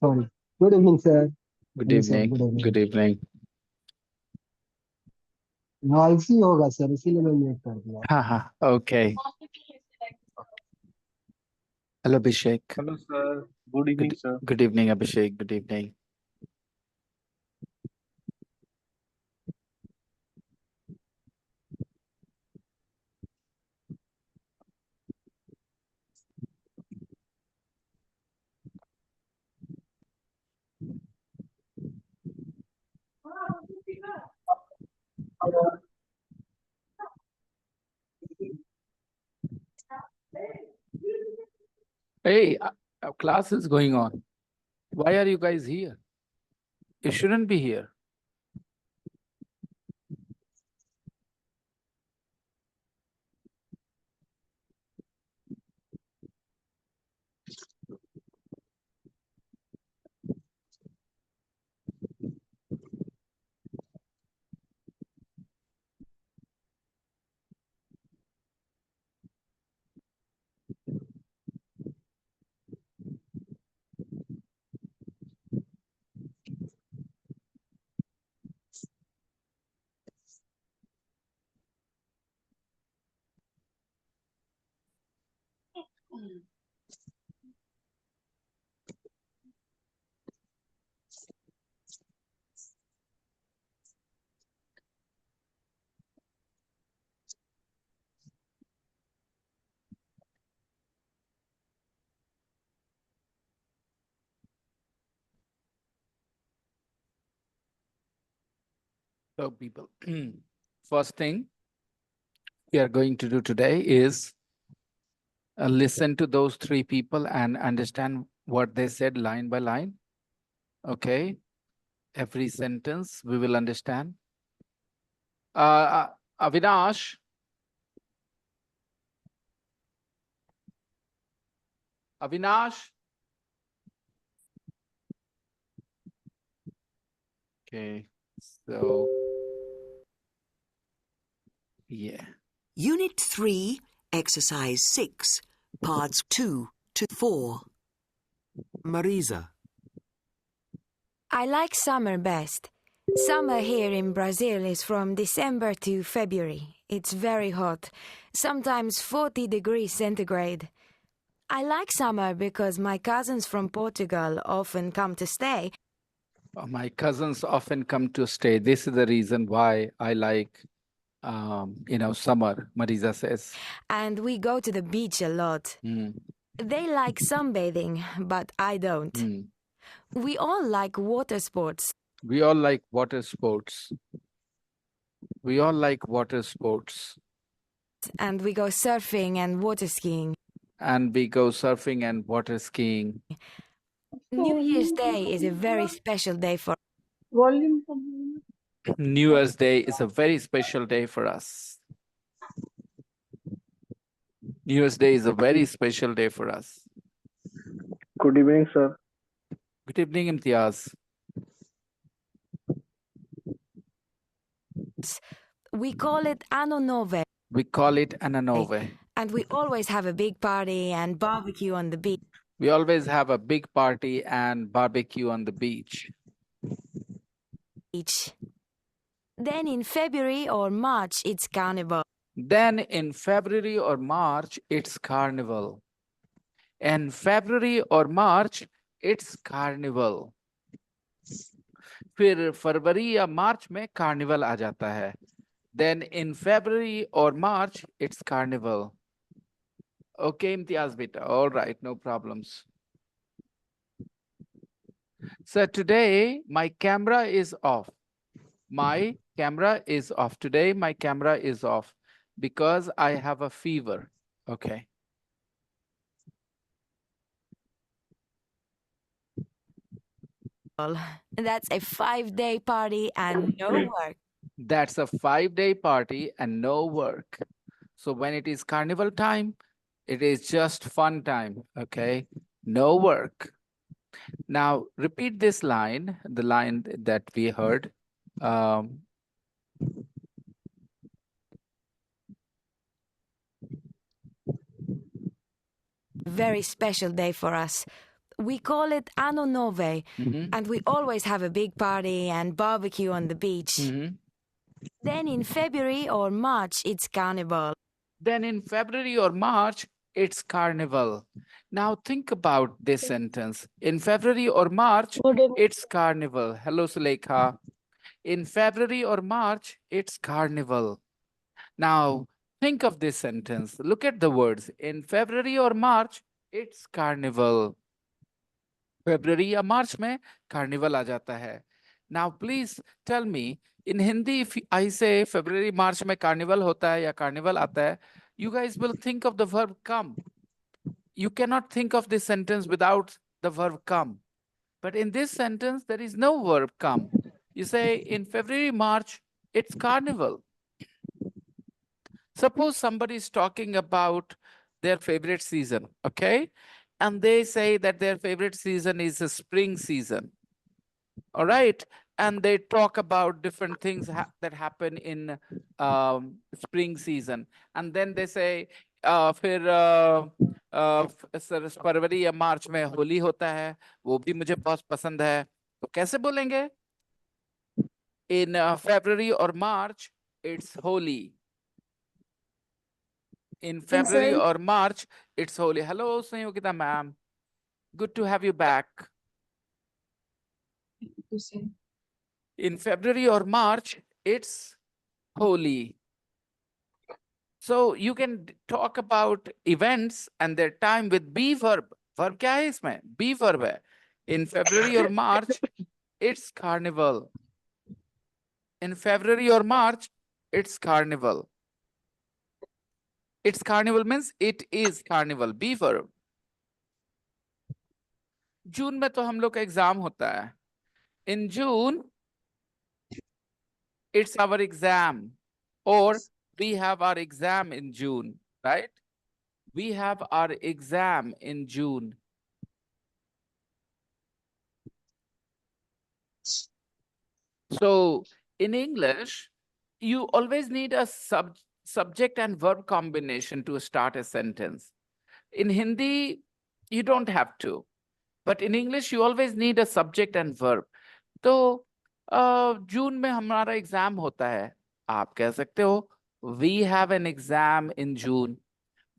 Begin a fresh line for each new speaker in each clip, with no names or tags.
Sorry. Good evening, sir.
Good
जी sir,
evening.
Good
Good
evening.
evening.
Noisy होगा सर, इसीलिए मैं म्यूट कर दिया।
Haha. Okay. Hello, Abhishek.
Hello, sir. Good evening,
Good
sir.
good evening, Abhishek. Good evening. Hey, our class is going on. Why are you guys here? You shouldn't be here. So, people, first thing we are going to do today is listen to those three people and understand what they said line by line. Okay. Every sentence we will understand. Avinash. Avinash. Okay. So, yeah.
Unit 3, Exercise 6, Parts 2 to 4.
Marisa.
I like summer best. Summer here in Brazil is from December to February. It's very hot, sometimes 40 degrees centigrade. I like summer because my cousins from Portugal often come to stay.
My cousins often come to stay. This is the reason why I like, summer, Marisa says.
And we go to the beach a lot.
Mm.
They like sunbathing, but I don't.
Mm.
We all like water sports.
We all like water sports. We all like water sports.
And we go surfing and water skiing.
And we go surfing and water skiing.
New Year's Day is a very special day for
New Year's Day is a very special day for us. New Year's Day is a very special day for us.
Good evening, sir.
Good evening, Imtiaz.
We call it Ano Nove.
We call it Ananove.
And we always have a big party and barbecue on the beach.
We always have a big party and barbecue on the beach.
Then in February or March, it's Carnival.
Then in February or March, it's Carnival. In February or March, it's Carnival. फिर फरवरी या मार्च में carnival आ जाता है. Then in February or March, it's Carnival. Okay, Imtiaz beta. All right, no problems. So today my camera is off. My camera is off. Today my camera is off because I have a fever. Okay.
That's a 5-day party and no work.
That's a 5-day party and no work. So when it is carnival time, it is just fun time. Okay. No work. Now repeat this line, the line that we heard.
Very special day for us. We call it Anno Nove,
Mhm.
and we always have a big party and barbecue on the beach.
Mhm.
Then in February or March, it's Carnival.
Then in February or March, it's Carnival. Now think about this sentence. In February or March, it's Carnival. Hello, Sulekha. In February or March, it's Carnival. Now think of this sentence. Look at the words. In February or March, it's Carnival. February या March में Carnival आ जाता है. Now please tell me, in Hindi, if I say February, March में Carnival होता है या Carnival आता है, you guys will think of the verb come. You cannot think of this sentence without the verb come. But in this sentence, there is no verb come. You say in February, March, it's Carnival. Suppose somebody is talking about their favorite season, okay? And they say that their favorite season is the spring season. All right. And they talk about different things that happen in spring season. And then they say, फिर फरवरी या मार्च में होली होता है, वो भी मुझे बहुत पसंद है. तो कैसे बोलेंगे? In February or March, it's Holi. In February or March, it's Holi. Hello, Sanyogita ma'am. Good to have you back. In February or March, it's Holi. So you can talk about events and their time with be verb. Verb क्या है इसमें? Be verb है. In February or March, it's Carnival. In February or March, it's Carnival. It's Carnival means it is Carnival. Be verb. जून में तो हम लोग का exam होता है. In June, it's our exam, or we have our exam in June, right? We have our exam in June. So in English, you always need a subject and verb combination to start a sentence. In Hindi, you don't have to. But in English, you always need a subject and verb. तो जून में हमारा exam होता है. आप कह सकते हो we have an exam in June.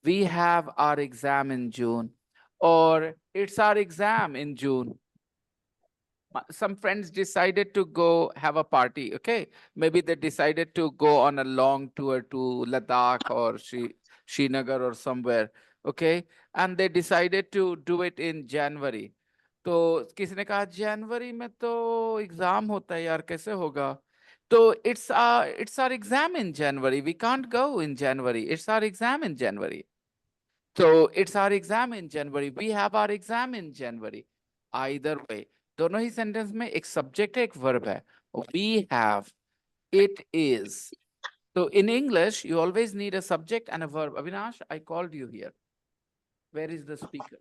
We have our exam in June. Or it's our exam in June. Some friends decided to go have a party, okay? Maybe they decided to go on a long tour to Ladakh or Srinagar or somewhere, okay? And they decided to do it in January. तो किसी ने कहा जनवरी में तो exam होता है यार, कैसे होगा? तो it's our exam in January. We can't go in January. It's our exam in January. So it's our exam in January. We have our exam in January. Either way, दोनों ही सेंटेंस में एक subject है, एक verb है. We have, it is. So in English, you always need a subject and a verb. Avinash, I called you here. Where is the speaker?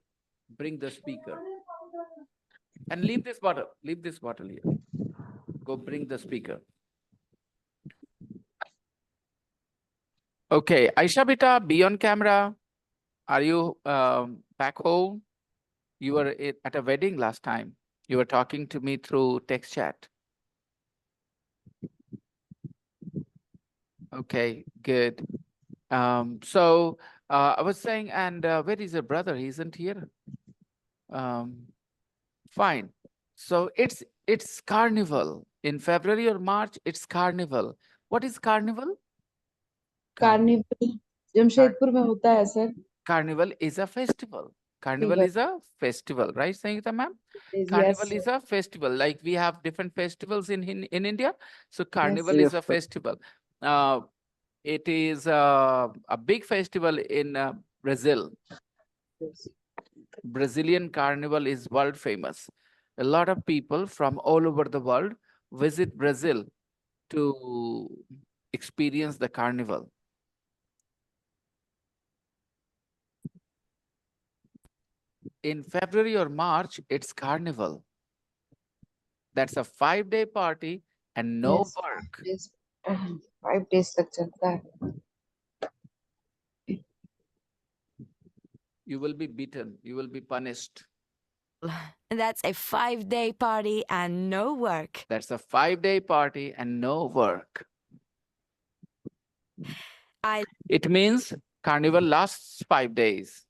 Bring the speaker. And leave this bottle. Leave this bottle here. Go bring the speaker. Okay, Aisha Beta, be on camera. Are you back home? You were at a wedding last time. You were talking to me through text chat. Okay, good. So I was saying, and where is your brother? He isn't here. Fine. So it's carnival. In February or March, it's carnival. What is carnival?
Carnival Jamshedpur में होता है sir.
Carnival is a festival. Carnival is a festival, right, Sangeeta ma'am? Carnival is a festival. Like we have different festivals in India. So carnival is a festival. It is a big festival in Brazil. Brazilian carnival is world famous. A lot of people from all over the world visit Brazil to experience the carnival. In February or March, it's carnival. That's a 5-day party and no work.
5 days तक चलता है.
You will be beaten. You will be punished.
That's a 5-day party and no work.
That's a 5-day party and no work.
I
It means carnival lasts 5 days.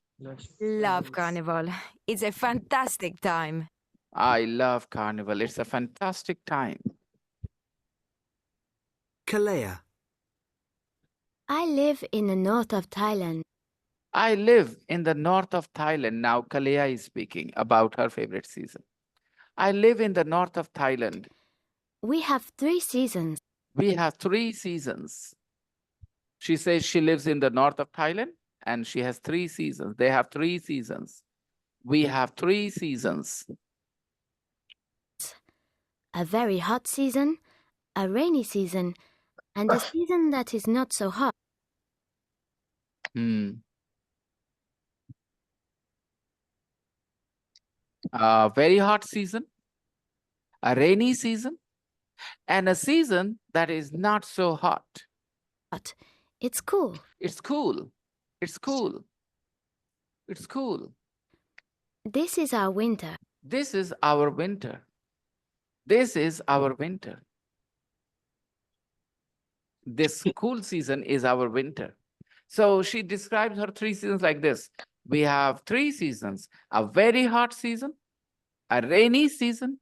love Carnival. It's a fantastic time.
I love carnival. It's a fantastic time.
Kalea.
I live in the north of Thailand.
I live in the north of Thailand. Now Kalea is speaking about her favorite season. I live in the north of Thailand.
We have 3 seasons.
We have 3 seasons. She says she lives in the north of Thailand and she has 3 seasons. They have 3 seasons. We have 3 seasons.
A very hot season, a rainy season, and a season that is not so hot.
A very hot season, a rainy season, and a season that is not so hot.
But it's cool.
It's cool. It's cool. It's cool.
This is our winter.
This is our winter. This is our winter. This cool season is our winter. So she describes her 3 seasons like this. We have 3 seasons, a very hot season, a rainy season,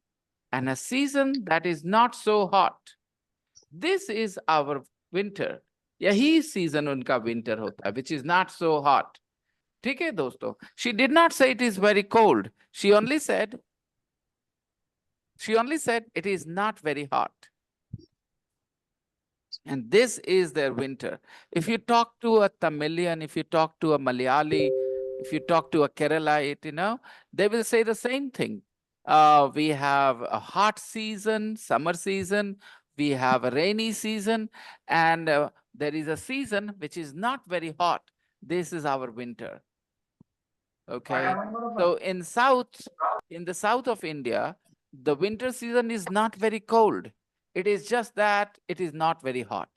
and a season that is not so hot. This is our winter. Yahi season unka winter hota hai, which is not so hot. ठीक है दोस्तों? She did not say it is very cold. She only said it is not very hot. And this is their winter. If you talk to a Tamilian, if you talk to a Malayali, if you talk to a Keralite, you know, they will say the same thing. We have a hot season, summer season, we have a rainy season, and there is a season which is not very hot. This is our winter. Okay. So in the south of India, the winter season is not very cold. It is just that it is not very hot.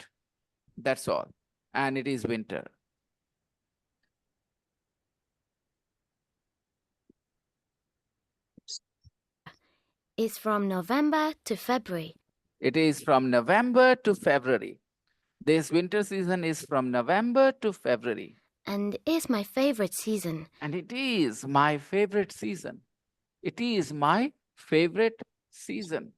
That's all. And it is winter.
It's from November to February.
It is from November to February. This winter season is from November to February.
And it's my favorite season.
And it is my favorite season. It is my favorite season.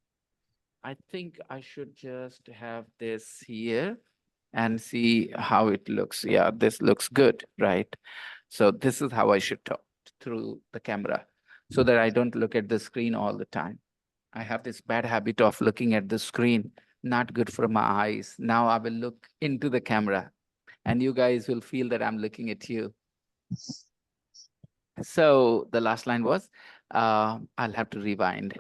I think I should just have this here and see how it looks. Yeah, this looks good, right? So this is how I should talk through the camera so that I don't look at the screen all the time. I have this bad habit of looking at the screen, not good for my eyes. Now I will look into the camera and you guys will feel that I'm looking at you. So the last line was, I'll have to rewind.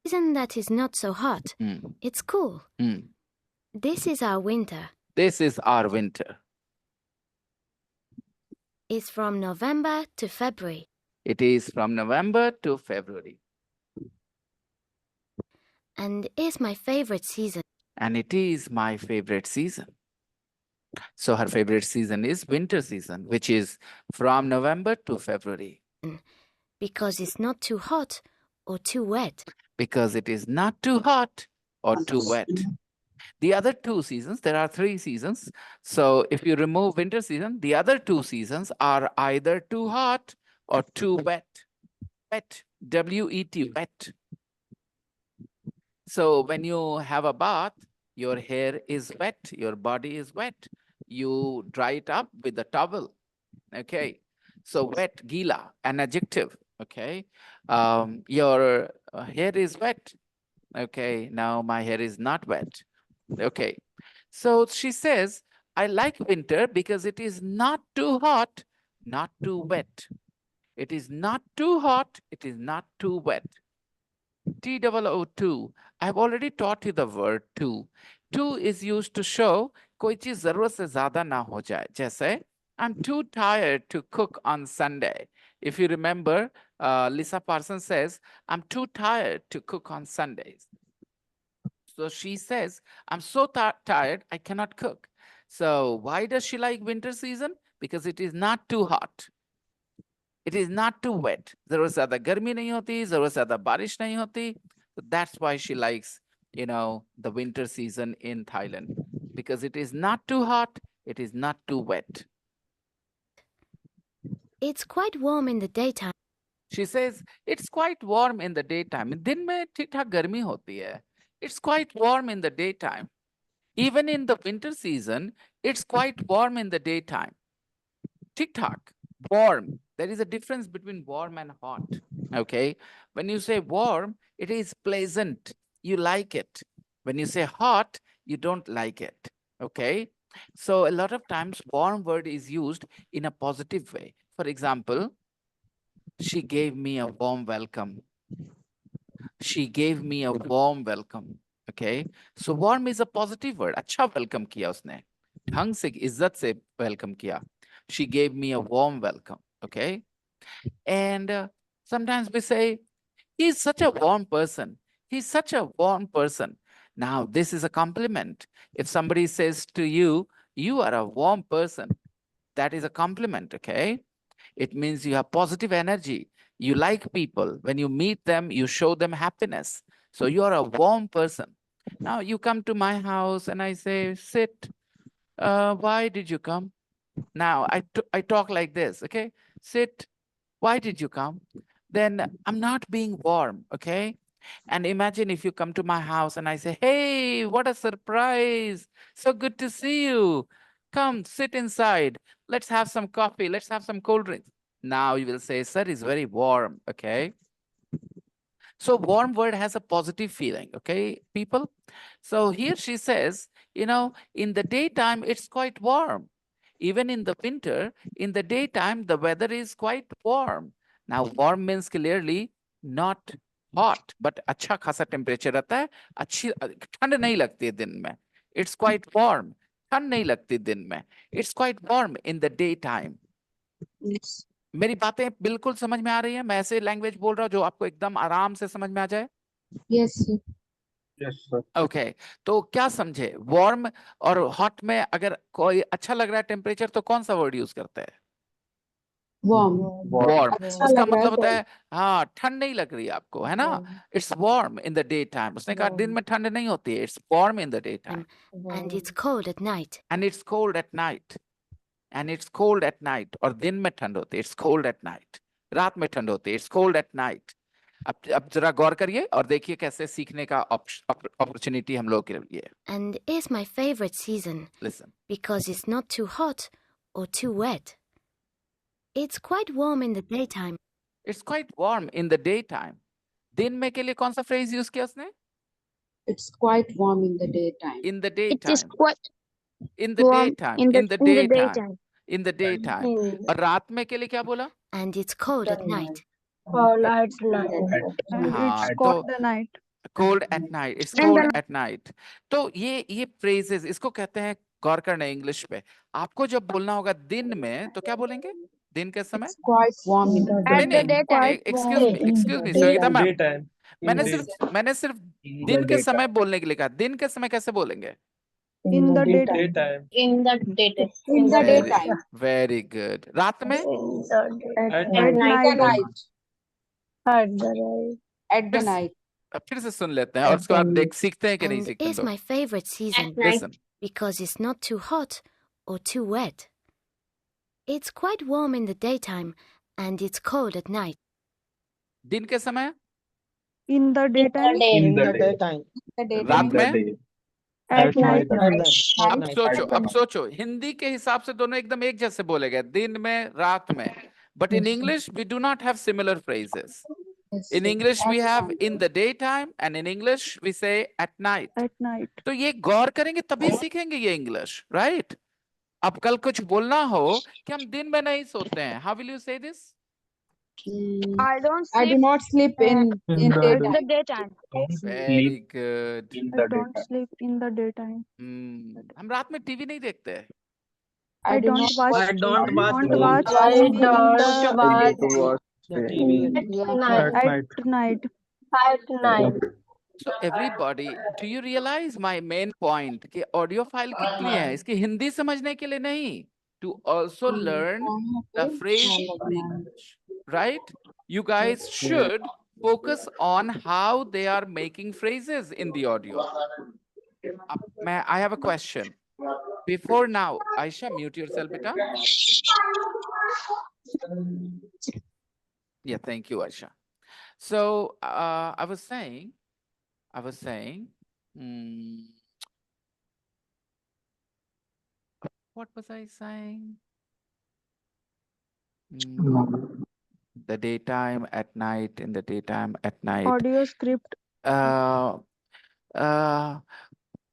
Season that is not so hot. It's cool. This is our winter.
This is our winter.
It's from November to February.
It is from November to February.
And it's my favorite season.
And it is my favorite season. So her favorite season is winter season, which is from November to February.
Because it's not too hot or too wet.
Because it is not too hot or too wet. The other 2 seasons, there are 3 seasons. So if you remove winter season, the other 2 seasons are either too hot or too wet. Wet, W-E-T, wet. So when you have a bath, your hair is wet, your body is wet. You dry it up with a towel, okay? So wet, gila, an adjective, okay? Your hair is wet, okay? Now my hair is not wet, okay? So she says, I like winter because it is not too hot, not too wet. It is not too hot, it is not too wet. TOO2. I've already taught you the word to. To is used to show कोई चीज जरूरत से ज्यादा ना हो जाए. जैसे I'm too tired to cook on Sunday. If you remember, Lisa Parsons says, I'm too tired to cook on Sundays. So she says, I'm so tired, I cannot cook. So why does she like winter season? Because it is not too hot. It is not too wet. जरूरत से ज़्यादा गर्मी नहीं होती, ज़रूरत से ज़्यादा बारिश नहीं होती. So that's why she likes, you know, the winter season in Thailand, because it is not too hot, it is not too wet.
It's quite warm in the daytime.
She says it's quite warm in the daytime. दिन में ठीक ठाक गर्मी होती है. It's quite warm in the daytime. Even in the winter season, it's quite warm in the daytime. Tik tok, warm. There is a difference between warm and hot. Okay. When you say warm, it is pleasant. You like it. When you say hot, you don't like it. Okay. So a lot of times warm word is used in a positive way. For example, she gave me a warm welcome. She gave me a warm welcome. Okay. So warm is a positive word. अच्छा welcome किया उसने. ढंग से इज्जत से welcome किया. She gave me a warm welcome. Okay. And sometimes we say, he's such a warm person. He's such a warm person. Now, this is a compliment. If somebody says to you, you are a warm person, that is a compliment. Okay. It means you have positive energy. You like people. When you meet them, you show them happiness. So you are a warm person. Now you come to my house and I say, sit. Why did you come? Now I talk like this, okay? Sit. Why did you come? Then I'm not being warm, okay? And imagine if you come to my house and I say, hey, what a surprise. So good to see you. Come, sit inside. Let's have some coffee. Let's have some cold drinks. Now you will say, sir, it's very warm, okay? So warm word has a positive feeling, okay, people? So here she says, you know, in the daytime, it's quite warm. Even in the winter, in the daytime, the weather is quite warm. Now, warm means clearly not hot, but अच्छा खासा temperature रहता है, अच्छी ठंड नहीं लगती है दिन में. It's quite warm. ठंड नहीं लगती दिन में. It's quite warm in the daytime.
Yes.
मेरी बातें बिल्कुल समझ में आ रही हैं? मैं ऐसे लैंग्वेज बोल रहा हूँ जो आपको एकदम आराम से समझ में आ जाए.
Yes, sir.
Yes, sir.
Okay तो क्या समझे? वार्म और हॉट में अगर कोई अच्छा लग रहा है टेम्परेचर तो कौन सा वर्ड यूज करते हैं?
Warm.
वार्म.
अच्छा
उसका
लग रहा है
मतलब होता
तो
है हाँ ठंड नहीं लग रही आपको, है ना? It's warm in the day time. उसने कहा दिन में ठंड नहीं होती है. It's warm in the day time.
And it's cold at night.
And it's cold at night. And it's cold at night. और दिन में ठंड होती है. It's cold at night. रात में ठंड होती है. It's cold at night. अब जरा गौर करिए और देखिए कैसे सीखने का अपॉर्चुनिटी हम लोग के लिए.
And it's my favorite season
listen.
because it's not too hot or too wet. It's quite warm in the daytime.
It's quite warm in the daytime. दिन में के लिए कौन सा phrase use किया उसने?
it's quite warm in the daytime.
In the
It
daytime.
is quite
In the
warm
daytime.
in the
In the daytime. In the daytime.
In
और रात में के लिए क्या बोला?
And it's cold at night.
cold at night.
हाँ
It's
तो
cold the night.
cold at night. It's
And
cold
the
at night. तो ये phrases इसको कहते हैं गौर करना इंग्लिश पे. आपको जब बोलना होगा दिन में तो क्या बोलेंगे? दिन के समय?
It's quite warm in the
नहीं
at the
नहीं
daytime.
excuse me Shweta ma'am.
Daytime.
मैंने सिर्फ दिन के समय बोलने के लिए कहा. दिन के समय कैसे बोलेंगे?
In the daytime.
Daytime.
In the daytime.
in the
Very,
daytime.
very good. रात में?
In the
At
At
night.
night.
night.
at the night.
At the
Yes.
night.
अब फिर से सुन लेते हैं और उसके बाद देख सीखते हैं कि नहीं
And
सीखते
it's
लोग.
my favorite season
At night.
Listen.
because it's not too hot or too wet. It's quite warm in the daytime and it's cold at night.
दिन के समय?
In the daytime.
In the daytime.
The
रात
daytime.
में?
At night.
अब सोचो हिंदी के हिसाब से दोनों एकदम एक जैसे बोले गए. दिन में, रात में. But in English, we do not have similar phrases.
Yes,
In
sir.
English, we
At
have
night.
in the daytime, and in English, we say at night.
At night.
तो ये गौर करेंगे तभी सीखेंगे ये इंग्लिश, राइट? अब कल कुछ बोलना हो कि हम दिन में नहीं सोते हैं. How will you say this?
I don't
I do
sleep
not sleep in
In the
in the
daytime.
daytime.
Very good.
In
I don't sleep in the daytime.
हम रात में टीवी नहीं देखते हैं.
I don't watch.
I don't watch
Don't
TV.
watch
I
TV in
don't
the
watch
TV.
at night.
at night.
At night.
So everybody, do you realize my main point कि audio file कितनी है? इसकी हिंदी समझने के लिए नहीं, to also learn the phrase in English. right? You guys should focus on how they are making phrases in the audio. I have a question. Before now, Aisha, mute yourself, beta. Yeah, thank you, Aisha. So I was saying, hmm, what was I saying? The daytime at night, in the daytime at night.
Audio script.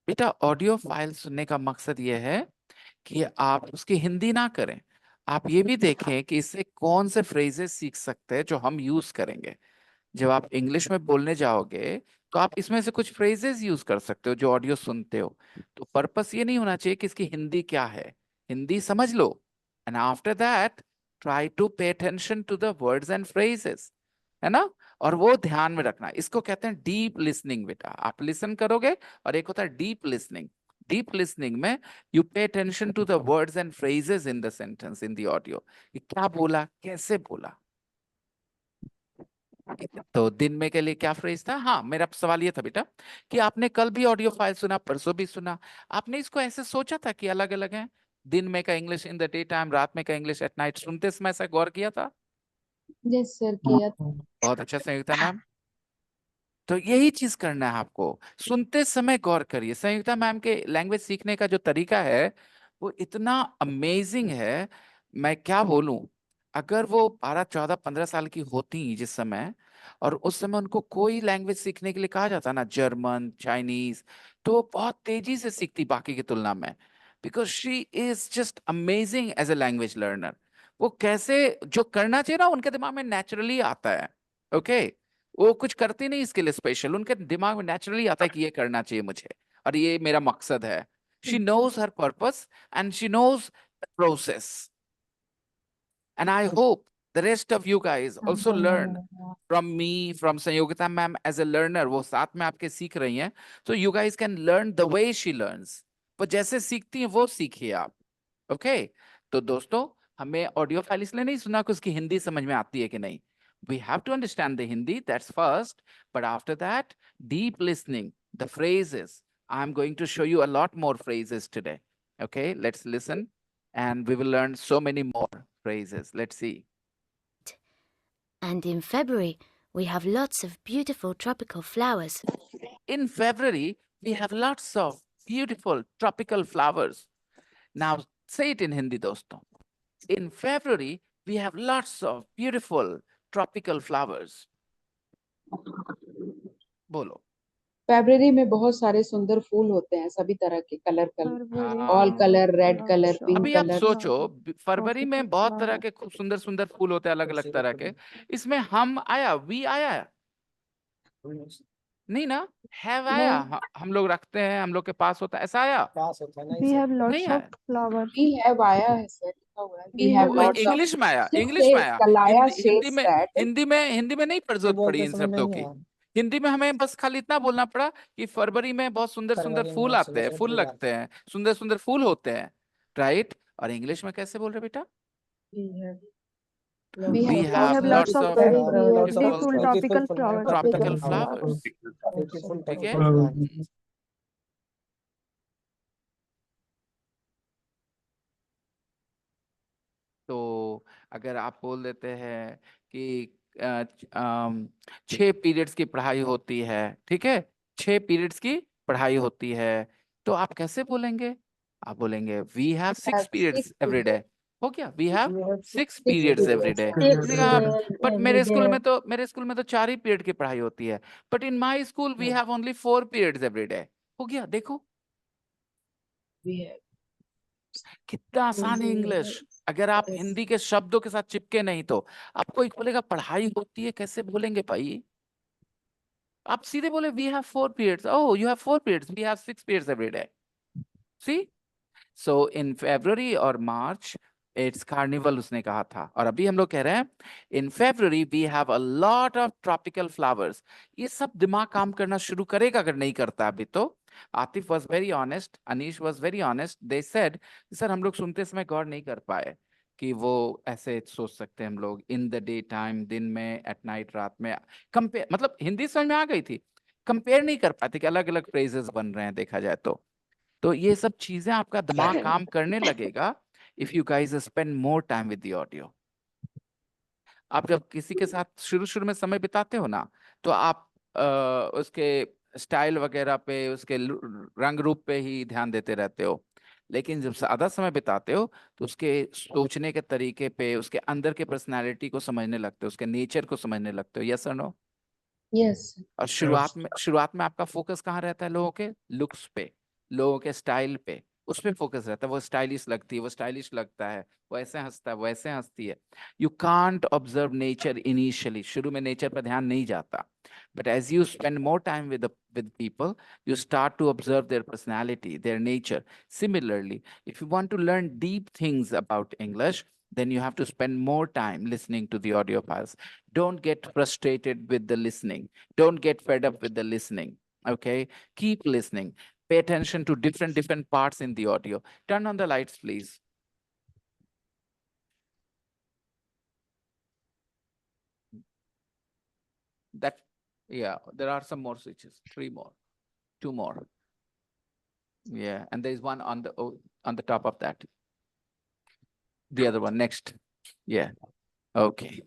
बेटा audio file सुनने का मकसद ये है कि आप उसकी हिंदी ना करें, आप ये भी देखें कि इससे कौन से फ्रेजेस सीख सकते हैं जो हम यूज करेंगे। जब आप इंग्लिश में बोलने जाओगे तो आप इसमें से कुछ फ्रेजेस यूज कर सकते हो जो ऑडियो सुनते हो। तो पर्पस ये नहीं होना चाहिए कि इसकी हिंदी क्या है, हिंदी समझ लो and after that try to pay attention to the words and phrases, है ना। और वो ध्यान में रखना, इसको कहते हैं डीप लिसनिंग। बेटा आप लिसन करोगे और एक होता है डीप लिसनिंग। डीप लिसनिंग में you pay attention to the words and phrases in the sentence in the audio, क्या बोला, कैसे बोला। तो दिन में के लिए क्या फ्रेज था? हाँ, मेरा सवाल ये था बेटा कि आपने कल भी ऑडियो फाइल सुना, परसों भी सुना, आपने इसको ऐसे सोचा था कि अलग अलग है? दिन में का English in the day time, रात में का इंग्लिश एट नाइट, सुनते समय ऐसा गौर किया था?
यस सर किया था।
बहुत अच्छा संयुक्ता मैम। तो यही चीज करना है आपको, सुनते समय गौर करिए। संयुक्ता मैम के लैंग्वेज सीखने का जो तरीका है वो इतना अमेजिंग है, मैं क्या बोलूं। अगर वो 12 14 15 साल की होती जिस समय, और उस समय उनको कोई लैंग्वेज सीखने के लिए कहा जाता ना, जर्मन, चाइनीज, तो वो बहुत तेजी से सीखती बाकी की तुलना में, because she is just amazing as a language learner. वो कैसे जो करना चाहिए ना उनके दिमाग में नेचुरली आता है। ओके, वो कुछ करती नहीं इसके लिए स्पेशल, उनके दिमाग में नेचुरली आता है कि ये करना चाहिए मुझे और ये मेरा मकसद है। She knows her purpose and she knows the process. And I hope the rest of you guys also learn from me, from Sanyogita ma'am as a learner. वो साथ में आपके सीख रही हैं, so you guys can learn the way she learns. वो जैसे सीखती हैं वो सीखिए आप। ओके तो दोस्तों, हमें ऑडियो फाइल इसलिए नहीं सुना कि उसकी हिंदी समझ में आती है कि नहीं। We have to understand the Hindi, that's first, but after that, deep listening, the phrases. I'm going to show you a lot more phrases today. Okay, let's listen and we will learn so many more phrases. Let's see.
And in February, we have lots of beautiful tropical flowers.
In February, we have lots of beautiful tropical flowers. Now, say it in Hindi, dosto. In February, we have lots of beautiful tropical flowers. बोलो।
फरवरी में बहुत सारे सुंदर फूल होते हैं, सभी तरह के colour, all colour, red colour, pink
अभी आप
कलर।
सोचो, फरवरी में बहुत तरह के खूब सुंदर सुंदर फूल होते हैं, अलग अलग तरह के। इसमें हम आया, वी आया नहीं ना, हैव आया, हम लोग रखते हैं, हम लोग के पास होता है, ऐसा आया?
पास होता है
We have
नहीं
lots
आया।
of flowers.
वी हैव आया है सर, लिखा हुआ है we
We
have
have
lots of.
English में आया, इंग्लिश में आया।
कलाया
हिंदी में,
दैट
हिंदी में नहीं जरूरत पड़ी इन शब्दों की। हिंदी में हमें बस खाली इतना बोलना पड़ा कि फरवरी में बहुत सुंदर सुंदर फूल आते हैं, फूल लगते हैं, सुंदर सुंदर फूल होते हैं, राइट। और इंग्लिश में कैसे बोल रहे बेटा?
We
We
have
have
lots
lots
of
of
very
beautiful
beautiful tropical flowers.
tropical flowers. ठीक है। तो अगर आप बोल देते हैं कि 6 पीरियड्स की पढ़ाई होती है, ठीक है, 6 पीरियड्स की पढ़ाई होती है, तो आप कैसे बोलेंगे? आप बोलेंगे we have 6 periods every day. हो गया, we have 6 periods every day. But मेरे स्कूल में तो 4 ही पीरियड की पढ़ाई होती है, but in my school we have only 4 periods every day. हो गया, देखो कितना आसान है इंग्लिश। अगर आप हिंदी के शब्दों के साथ चिपके नहीं तो आपको एक बोलेगा पढ़ाई होती है, कैसे बोलेंगे भाई? आप सीधे बोले we have 4 periods. Oh, you have 4 periods, we have 6 periods every day. See, so in February और मार्च इट्स कार्निवल उसने कहा था, और अभी हम लोग कह रहे हैं in February we have a lot of tropical flowers. ये सब दिमाग काम करना शुरू करेगा अगर नहीं करता अभी तो। Atif was very honest, Anish was very honest, they said sir हम लोग सुनते समय गौर नहीं कर पाए। कि वो ऐसे सोच सकते हैं हम लोग इन द डे टाइम, दिन में, एट नाइट, रात में। कंपेयर मतलब हिंदी समझ में आ गई थी, कंपेयर नहीं कर पाते कि अलग अलग फ्रेजेस बन रहे हैं देखा जाए तो ये सब चीजें आपका दिमाग काम करने लगेगा if you guys spend more time with the audio. आप जब किसी के साथ शुरू शुरू में समय बिताते हो ना, तो आप उसके स्टाइल वगैरह पे, उसके रंग रूप पे ही ध्यान देते रहते हो। लेकिन जब ज्यादा समय बिताते हो तो उसके सोचने के तरीके पे, उसके अंदर के पर्सनालिटी को समझने लगते हो, उसके नेचर को समझने लगते हो। यस और नो?
यस।
और शुरुआत में आपका फोकस कहाँ रहता है? लोगों के लुक्स पे, लोगों के स्टाइल पे, उस पे फोकस रहता है। वो स्टाइलिश लगती है, वो स्टाइलिश लगता है, वो ऐसे हंसता है, वो ऐसे हंसती है। You can't observe nature initially, शुरू में नेचर पर ध्यान नहीं जाता। But as you spend more time with people, you start to observe their personality, their nature. Similarly, if you want to learn deep things about English, then you have to spend more time listening to the audio files. Don't get frustrated with the listening. Don't get fed up with the listening. Okay, keep listening. Pay attention to different parts in the audio. Turn on the lights, please. That, yeah, there are some more switches. 3 more, 2 more. Yeah, and there is one on the top of that. The other one next. Yeah. Okay.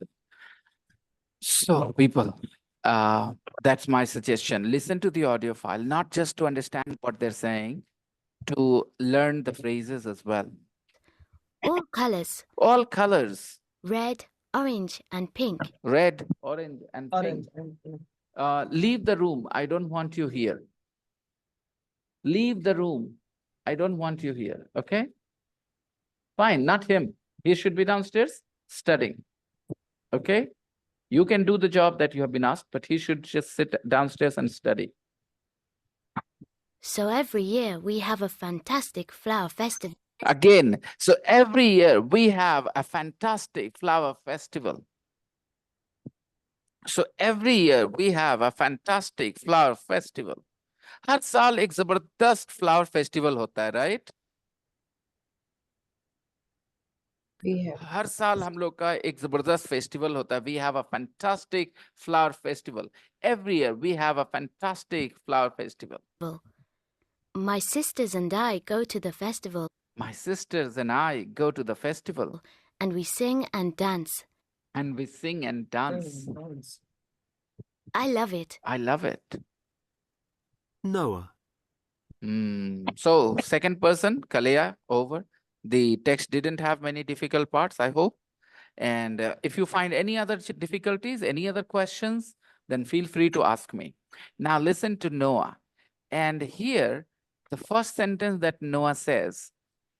So people, that's my suggestion. Listen to the audio file, not just to understand what they're saying, to learn the phrases as well.
All colors.
All colors.
Red, orange, and pink.
Red, orange, and pink. Leave the room. I don't want you here. Leave the room. I don't want you here. Okay? Fine, not him. He should be downstairs studying. Okay? You can do the job that you have been asked, but he should just sit downstairs and study.
So every year we have a fantastic flower festival.
Again, so every year we have a fantastic flower festival. So every year we have a fantastic flower festival. हर साल एक जबरदस्त flower festival होता है, right? हर साल हम लोग का एक जबरदस्त फेस्टिवल होता है. We have a fantastic flower festival. Every year we have a fantastic flower festival.
My sisters and I go to the festival.
My sisters and I go to the festival.
And we sing and dance.
And we sing and dance.
I love it.
I love it.
Noah.
So second person, Kalea, over. The text didn't have many difficult parts, I hope. And if you find any other difficulties, any other questions, then feel free to ask me. Now listen to Noah. And here, the first sentence that Noah says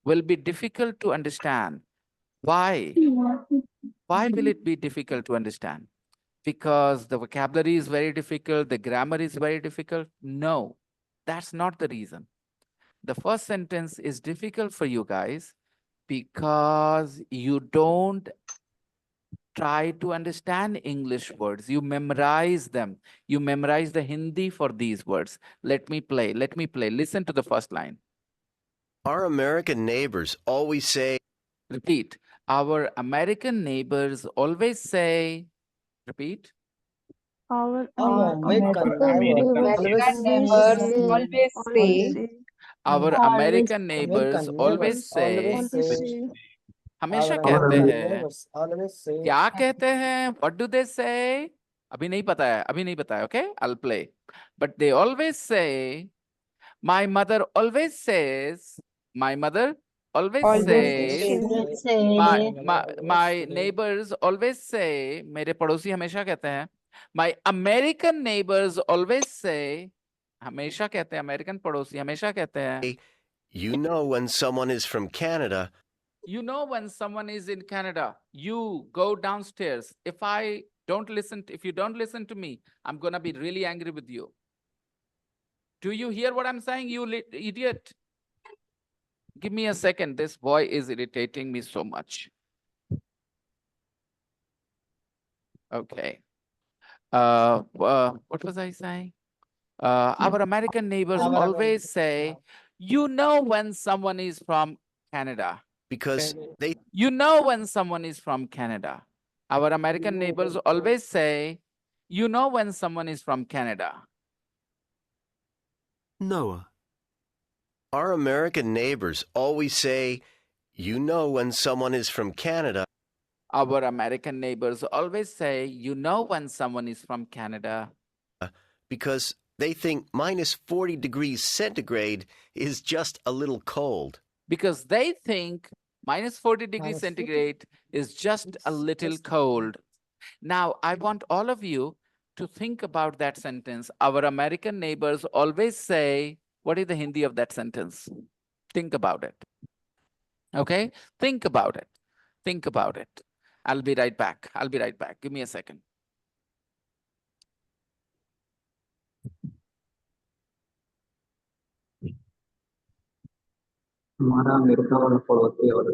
will be difficult to understand. Why? Why will it be difficult to understand? Because the vocabulary is very difficult, the grammar is very difficult? No, that's not the reason. The first sentence is difficult for you guys because you don't try to understand English words. You memorize them. You memorize the Hindi for these words. Let me play. Listen to the first line.
Our American neighbors always say.
Repeat. Our American neighbors always say. Repeat.
Our
American neighbors
always say.
Our American neighbors always say. हमेशा कहते हैं. क्या कहते हैं? What do they say? अभी नहीं पता है. Okay, I'll play. But they always say. My mother always says. My mother always says. My neighbors always say. मेरे पड़ोसी हमेशा कहते हैं. My American neighbors always say. हमेशा कहते हैं. American पड़ोसी हमेशा कहते हैं.
You know when someone is from Canada.
You know when someone is in Canada, you go downstairs. If you don't listen to me, I'm going to be really angry with you. Do you hear what I'm saying, you idiot? Give me a second. This boy is irritating me so much. Okay. What was I saying? Our American neighbors always say, you know when someone is from Canada.
because they
You know when someone is from Canada. Our American neighbors always say, you know when someone is from Canada.
Noah.
our American neighbors always say, you know when someone is from Canada.
Our American neighbors always say, you know when someone is from Canada.
Because they think minus 40 degrees centigrade is just a little cold.
Because they think minus 40 degrees centigrade is just a little cold. Now, I want all of you to think about that sentence. Our American neighbors always say, what is the Hindi of that sentence? Think about it. Okay? Think about it. Think about it. I'll be right back. I'll be right back. Give me a second.
हमारा America वाला पड़ोसी और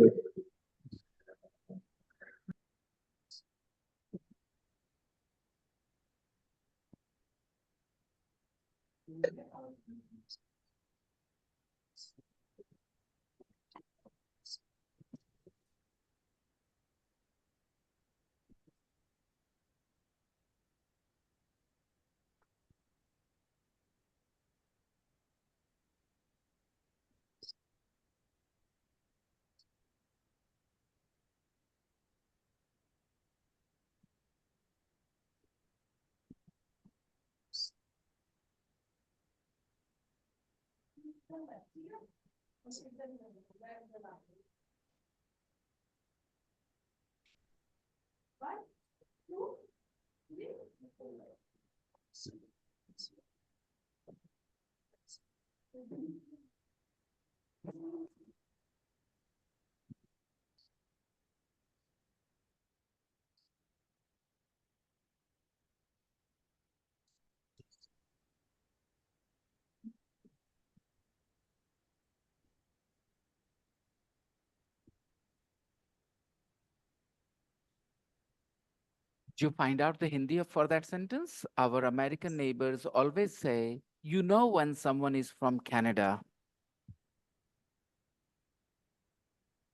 Did you find out the Hindi for that sentence? Our American neighbors always say, you know when someone is from Canada.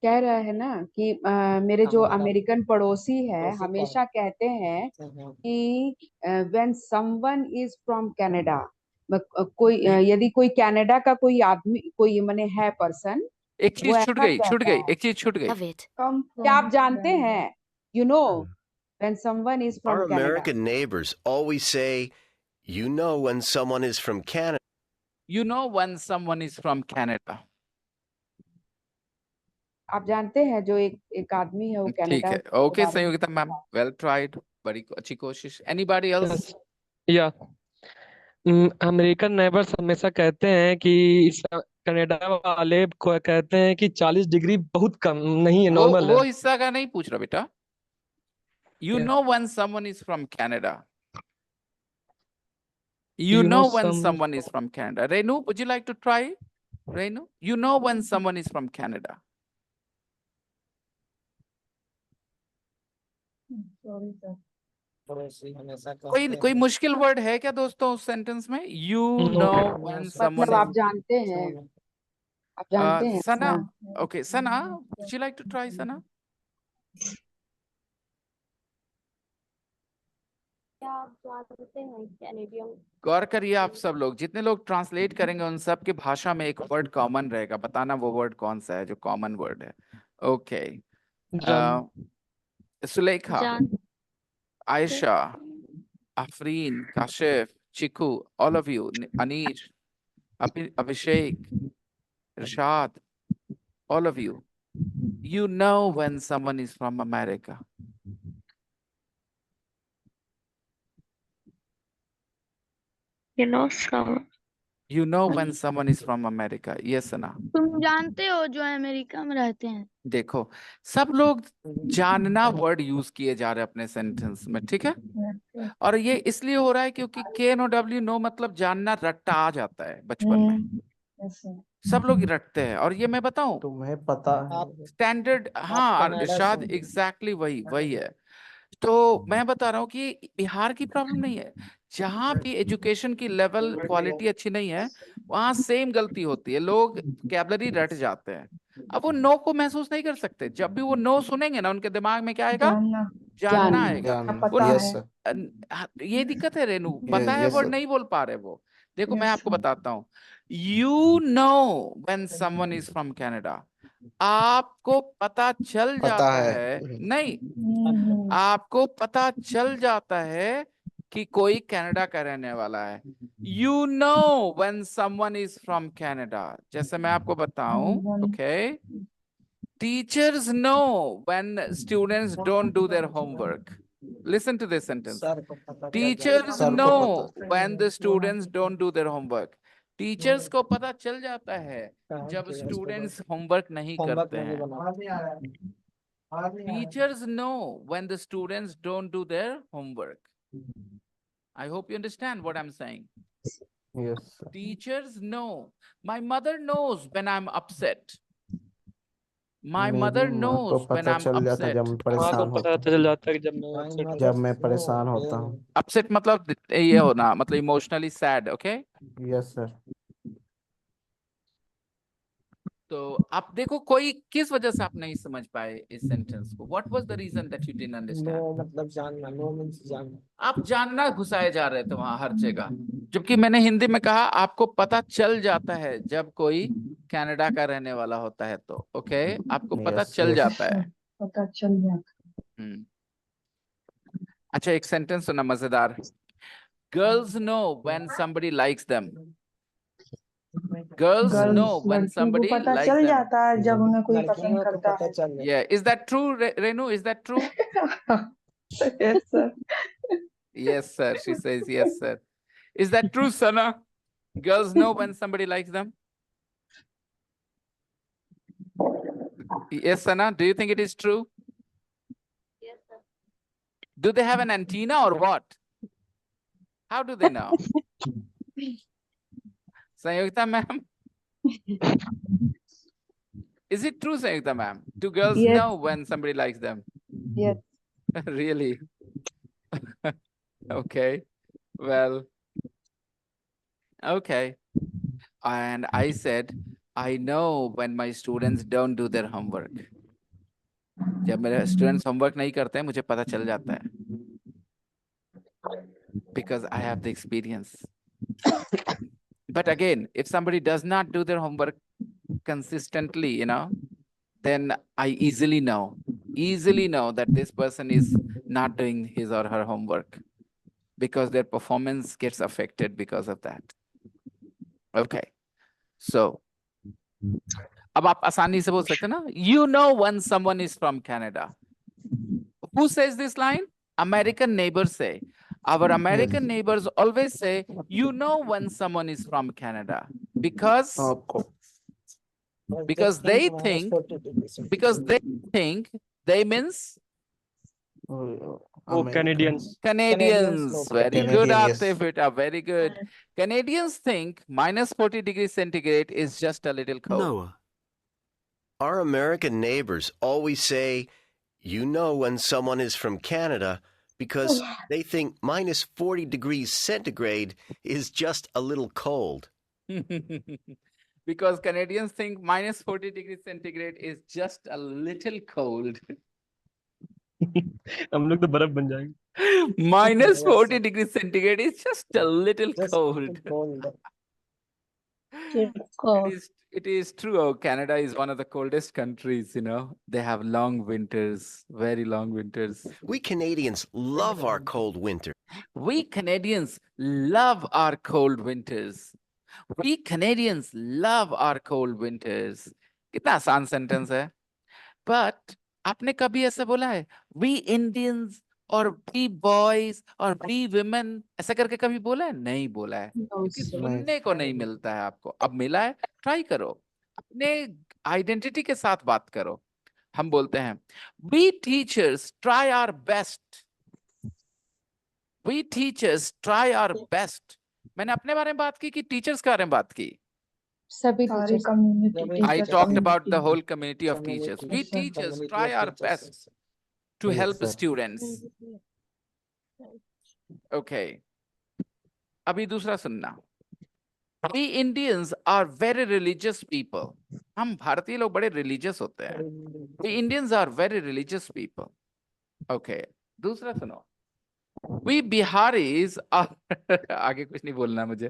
कह रहा है ना कि मेरे जो अमेरिकन पड़ोसी है हमेशा कहते हैं कि when someone is from Canada, कोई यदि कोई कनाडा का कोई आदमी कोई माने है पर्सन,
एक चीज छूट गई, एक चीज छूट गई।
क्या आप जानते हैं? You know when someone is from
Our
Canada.
American neighbors always say, you know when someone is from Canada.
You know when someone is from Canada.
आप जानते हैं जो एक आदमी है वो
ठीक
कनाडा
है, okay Sanyogita ma'am, well tried, बड़ी अच्छी कोशिश। Anybody else?
या अमेरिकन नेबर्स हमेशा कहते हैं कि कनाडा वाले को कहते हैं कि 40 डिग्री बहुत कम नहीं है, नॉर्मल है।
वो हिस्सा का नहीं पूछ रहा बेटा। You know when someone is from Canada. You know when someone is from Canada. Renu, would you like to try? Renu, you know when someone is from Canada.
Sorry, sir.
कोई मुश्किल वर्ड है क्या दोस्तों उस sentence में? You know when someone
मतलब आप जानते हैं, आप जानते हैं।
Sana, okay, Sana, would you like to try, Sana? गौर करिए आप सब लोग, जितने लोग ट्रांसलेट करेंगे उन सब के भाषा में एक वर्ड कॉमन रहेगा, बताना वो वर्ड कौन सा है जो कॉमन वर्ड है। Okay, Sulekha, Ayesha, Afreen, Kashif, Chiku, all of you, Anish, Abhishek, Rashad, all of you, you know when someone is from America.
You know some.
You know when someone is from America. Yes, Sana.
तुम जानते हो जो America में रहते हैं।
देखो, सब लोग जानना वर्ड यूज किए जा रहे हैं अपने सेंटेंस में, ठीक है? और ये इसलिए हो रहा है क्योंकि KNOW नो मतलब जानना रट्टा आ जाता है बचपन में, सब लोग रटते हैं। और ये मैं बताऊं,
तुम्हें पता है
स्टैंडर्ड, हाँ इरशाद, एग्जैक्टली वही है। तो मैं बता रहा हूँ कि बिहार की प्रॉब्लम नहीं है, जहाँ भी एजुकेशन की लेवल क्वालिटी अच्छी नहीं है वहां सेम गलती होती है, लोग वोकैबुलरी रट जाते हैं। अब वो नो को महसूस नहीं कर सकते, जब भी वो नो सुनेंगे ना उनके दिमाग में क्या आएगा,
जानना
जानना आएगा।
पता
वो
है
ये दिक्कत है रेनू, पता है वर्ड नहीं बोल पा रहे वो। देखो मैं
Yes,
आपको
sir.
बताता हूँ, you know when someone is from Canada, आपको पता चल जाता है, नहीं, आपको पता चल जाता है कि कोई कनाडा का रहने वाला है। You know when someone is from Canada, जैसे मैं आपको बताऊं, okay, teachers know when students don't do their homework. Listen to this sentence. Teachers know when the students don't do their homework. Teachers को पता चल जाता है जब स्टूडेंट्स होमवर्क नहीं करते हैं। Teachers know when the students don't do their homework. I hope you understand what I'm saying.
Yes, sir.
Teachers know. My mother knows when I'm upset. My
मेरी
mother
माँ को
knows when
पता
I'm
चल जाता है जब
upset.
मैं
माँ को
परेशान
पता
होता
चल जाता है कि
हूँ, जब मैं परेशान होता हूँ।
Upset मतलब ये होना, मतलब emotionally sad, okay?
Yes sir.
तो आप देखो, कोई किस वजह से आप नहीं समझ पाए इस सेंटेंस को? What was the reason that you didn't understand?
मतलब जानना, नो मीन्स जानना।
आप जानना घुसाए जा रहे थे वहां हर जगह, जबकि मैंने हिंदी में कहा आपको पता चल जाता है जब कोई कनाडा का रहने वाला होता है, तो ओके, आपको पता चल जाता है।
पता चल जाता
अच्छा, एक सेंटेंस सुना मजेदार। Girls know when somebody likes them. Girls know when
लड़की को
somebody
पता
likes
चल
them.
जाता है जब उन्हें कोई पसंद करता है
Yeah, is that true, Renu? Is that true?
Yes, sir.
Yes, sir. She says yes, sir. Is that true, Sana? Girls know when somebody likes them. Yes, Sana. Do you think it is true?
Yes, sir.
Do they have an antenna or what? How do they know? Sayukta ma'am, is it true, Sayukta ma'am? Do girls
Yes.
know when somebody likes them?
Yes.
Really? Okay. Well, okay. And I said, I know when my students don't do their homework. जब मेरे students homework नहीं करते हैं मुझे पता चल जाता है, because I have the experience. But again, if somebody does not do their homework consistently, you know, then I easily know that this person is not doing his or her homework, because their performance gets affected because of that. Okay, so अब आप आसानी से बोल सकते हैं ना, you know when someone is from Canada. Who says this line? American neighbors say. Our American neighbors always say, you know when someone is from Canada, because they think they means
वो Canadians.
Canadians. Very good, Atif. Beta, very good. Canadians think minus 40 degrees centigrade is just a little cold.
Noah.
Our American neighbors always say, you know when someone is from Canada, because they think minus 40 degrees centigrade is just a little cold.
Because Canadians think minus 40 degrees centigrade is just a little cold.
हम लोग तो बर्फ बन जाएंगे।
Minus 40 degrees centigrade is just a little cold. It is true. Oh, Canada is one of the coldest countries, you know. They have long winters, very long winters.
We Canadians love our cold winter.
We Canadians love our cold winters. We Canadians love our cold winters. कितना आसान sentence है, but आपने कभी ऐसा बोला है we Indians और we boys और we women, ऐसा करके कभी बोला है? नहीं बोला है, क्योंकि सुनने को नहीं मिलता है आपको। अब मिला है, ट्राई करो, अपने आइडेंटिटी के साथ बात करो। हम बोलते हैं we teachers try our best. We teachers try our best. मैंने अपने बारे में बात की कि टीचर्स के बारे में बात की?
सभी community
I talked about the whole community of teachers. We teachers try our best to help students. Okay. अभी दूसरा सुनना. We Indians are very religious people. हम भारतीय लोग बड़े रिलीजियस होते हैं. We Indians are very religious people. Okay. दूसरा सुनो. We Biharis are आगे कुछ नहीं बोलना मुझे.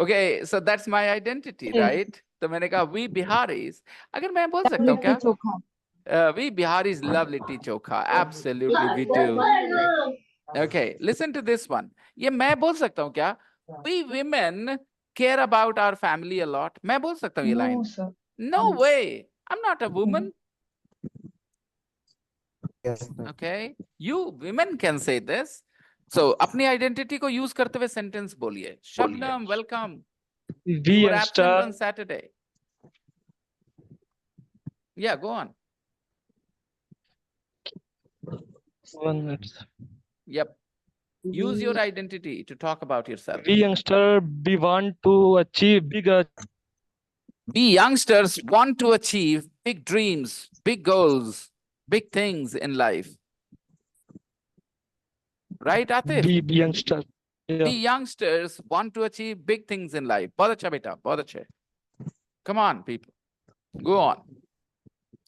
Okay, so that's my identity, right? तो मैंने कहा we Biharis. अगर मैं बोल सकता हूँ क्या?
चोखा.
We Biharis love litti chokha. Absolutely, we do. Okay, listen to this one. ये मैं बोल सकता हूँ क्या? We women care about our family a lot. मैं बोल सकता हूँ ये line.
No, sir.
No way. I'm not a woman.
Yes, sir.
Okay, you women can say this. So अपनी identity को use करते हुए sentence बोलिए. Shabnam, welcome.
We
You were absent
youngster,
on Saturday. Yeah, go on.
1 minute.
Yep. Use your identity to talk about yourself.
We youngster, we want to achieve bigger.
We youngsters want to achieve big dreams, big goals, big things in life. Right, Atif?
We youngster. Yeah.
We youngsters want to achieve big things in life. बहुत अच्छा बेटा, बहुत अच्छे. Come on, people. Go on.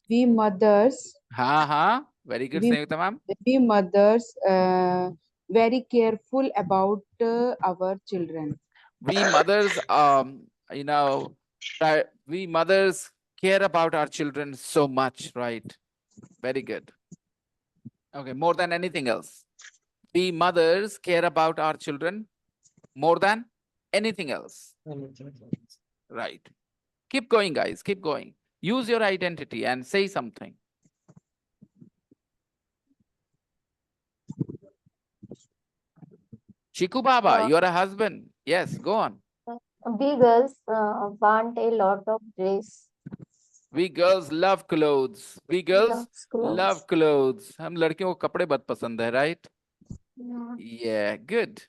We mothers,
हाँ. Very good,
we,
Sangeeta ma'am.
we mothers very careful about our children.
We mothers, you know, we mothers care about our children so much, right? Very good. Okay, more than anything else. We mothers care about our children more than anything else. Right. Keep going, guys. Keep going. Use your identity and say something. Chiku Baba, you're a husband. Yes, go on.
We girls want a lot of dress.
We girls love clothes. We girls
Loves clothes.
love clothes. हम लड़कियों को कपड़े बहुत पसंद है, right?
Yeah.
Yeah, good.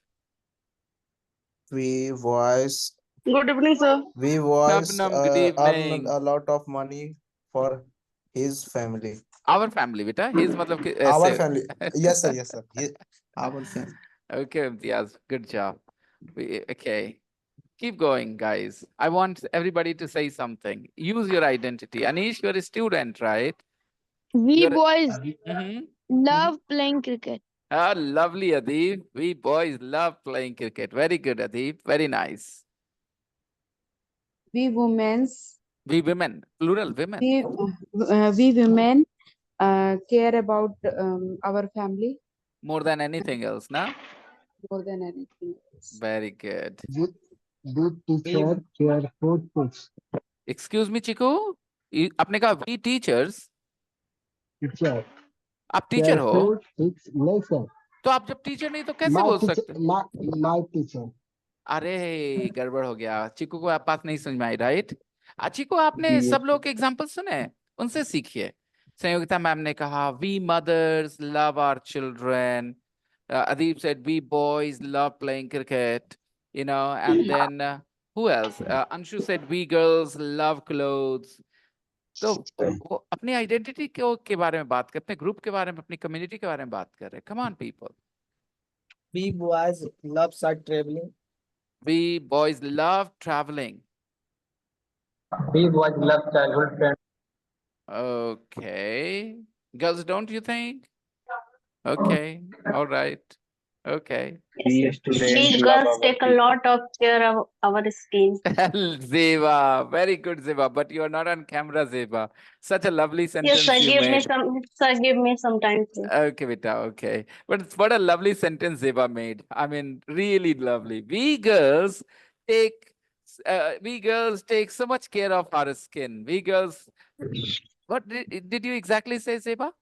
We boys,
Good evening, sir.
we boys
Shabnam, good
earn
evening.
a lot of money for his family.
Our family, beta. His मतलब कि
Our
ऐसे.
family. Yes, sir. Yes, sir. Our family.
Okay, Imtiaz, good job. Okay. Keep going, guys. I want everybody to say something. Use your identity. Anish, you're a student, right?
We
You're-
boys
Mhm.
love playing cricket.
Ah, lovely, Adib. We boys love playing cricket. Very good, Adib. Very nice.
We women's,
We women, plural women.
we women care about our family
More than anything else, na?
more than anything else.
Very good.
Good teacher care for kids.
Excuse me, Chiku. आपने कहा we teachers.
Teacher
आप teacher
care
हो?
for kids lesson.
तो आप जब teacher नहीं तो कैसे बोल सकते?
My teacher.
अरे गड़बड़ हो गया. चिकू को आप बात नहीं समझ में आई, राइट? चिकू, आपने सब लोग के एग्जाम्पल सुने, उनसे सीखिए. संयोगिता मैम ने कहा we mothers love our children. Adib said we boys love playing cricket, you know, and then who else? Anshu said we girls love clothes. तो वो अपनी आइडेंटिटी के बारे में बात करते हैं, ग्रुप के बारे में, अपनी कम्युनिटी के बारे में बात कर रहे हैं. Come on, people.
We boys love traveling.
We boys love traveling.
We boys love childhood friends.
Okay. Girls, don't you think? Okay. All right. Okay.
We girls take a lot of care of our skin.
Zeba. Very good, Zeba. But you are not on camera, Zeba. Such a lovely sentence
Yes, sir.
you
Give me
made.
some. Sir, give me some time. Please.
Okay, beta. Okay. But what a lovely sentence Zeba made. I mean, really lovely. We girls take so much care of our skin. We girls. What did you exactly say, Zeba?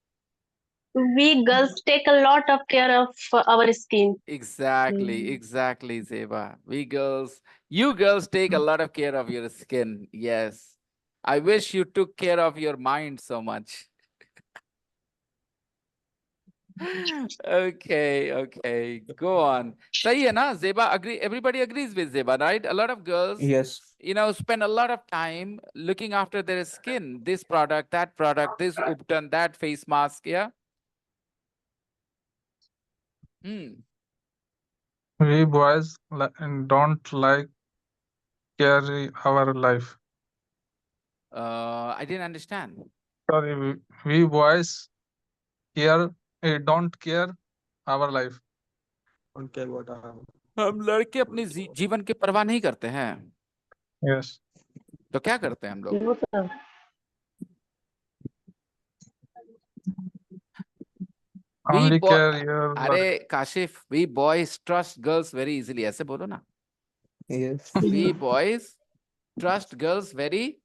We girls take a lot of care of our skin.
Exactly, exactly, Zeba. You girls take a lot of care of your skin. Yes. I wish you took care of your mind so much. Okay. Go on. Sahi hai na? Zeba agree. Everybody agrees with Zeba, right? A lot of girls,
Yes.
spend a lot of time looking after their skin. This product, that product, this Upton, that face mask. Yeah.
We boys don't like carry our life.
I didn't understand.
Sorry, we boys care, don't care our life. Don't care what our.
हम लड़के अपने जीवन की परवाह नहीं करते हैं।
Yes.
तो क्या करते हैं हम लोग?
No, sir.
Only
boy,
care your.
अरे Kashif, we boys trust girls very easily, ऐसे बोलो ना।
Yes.
We boys trust girls very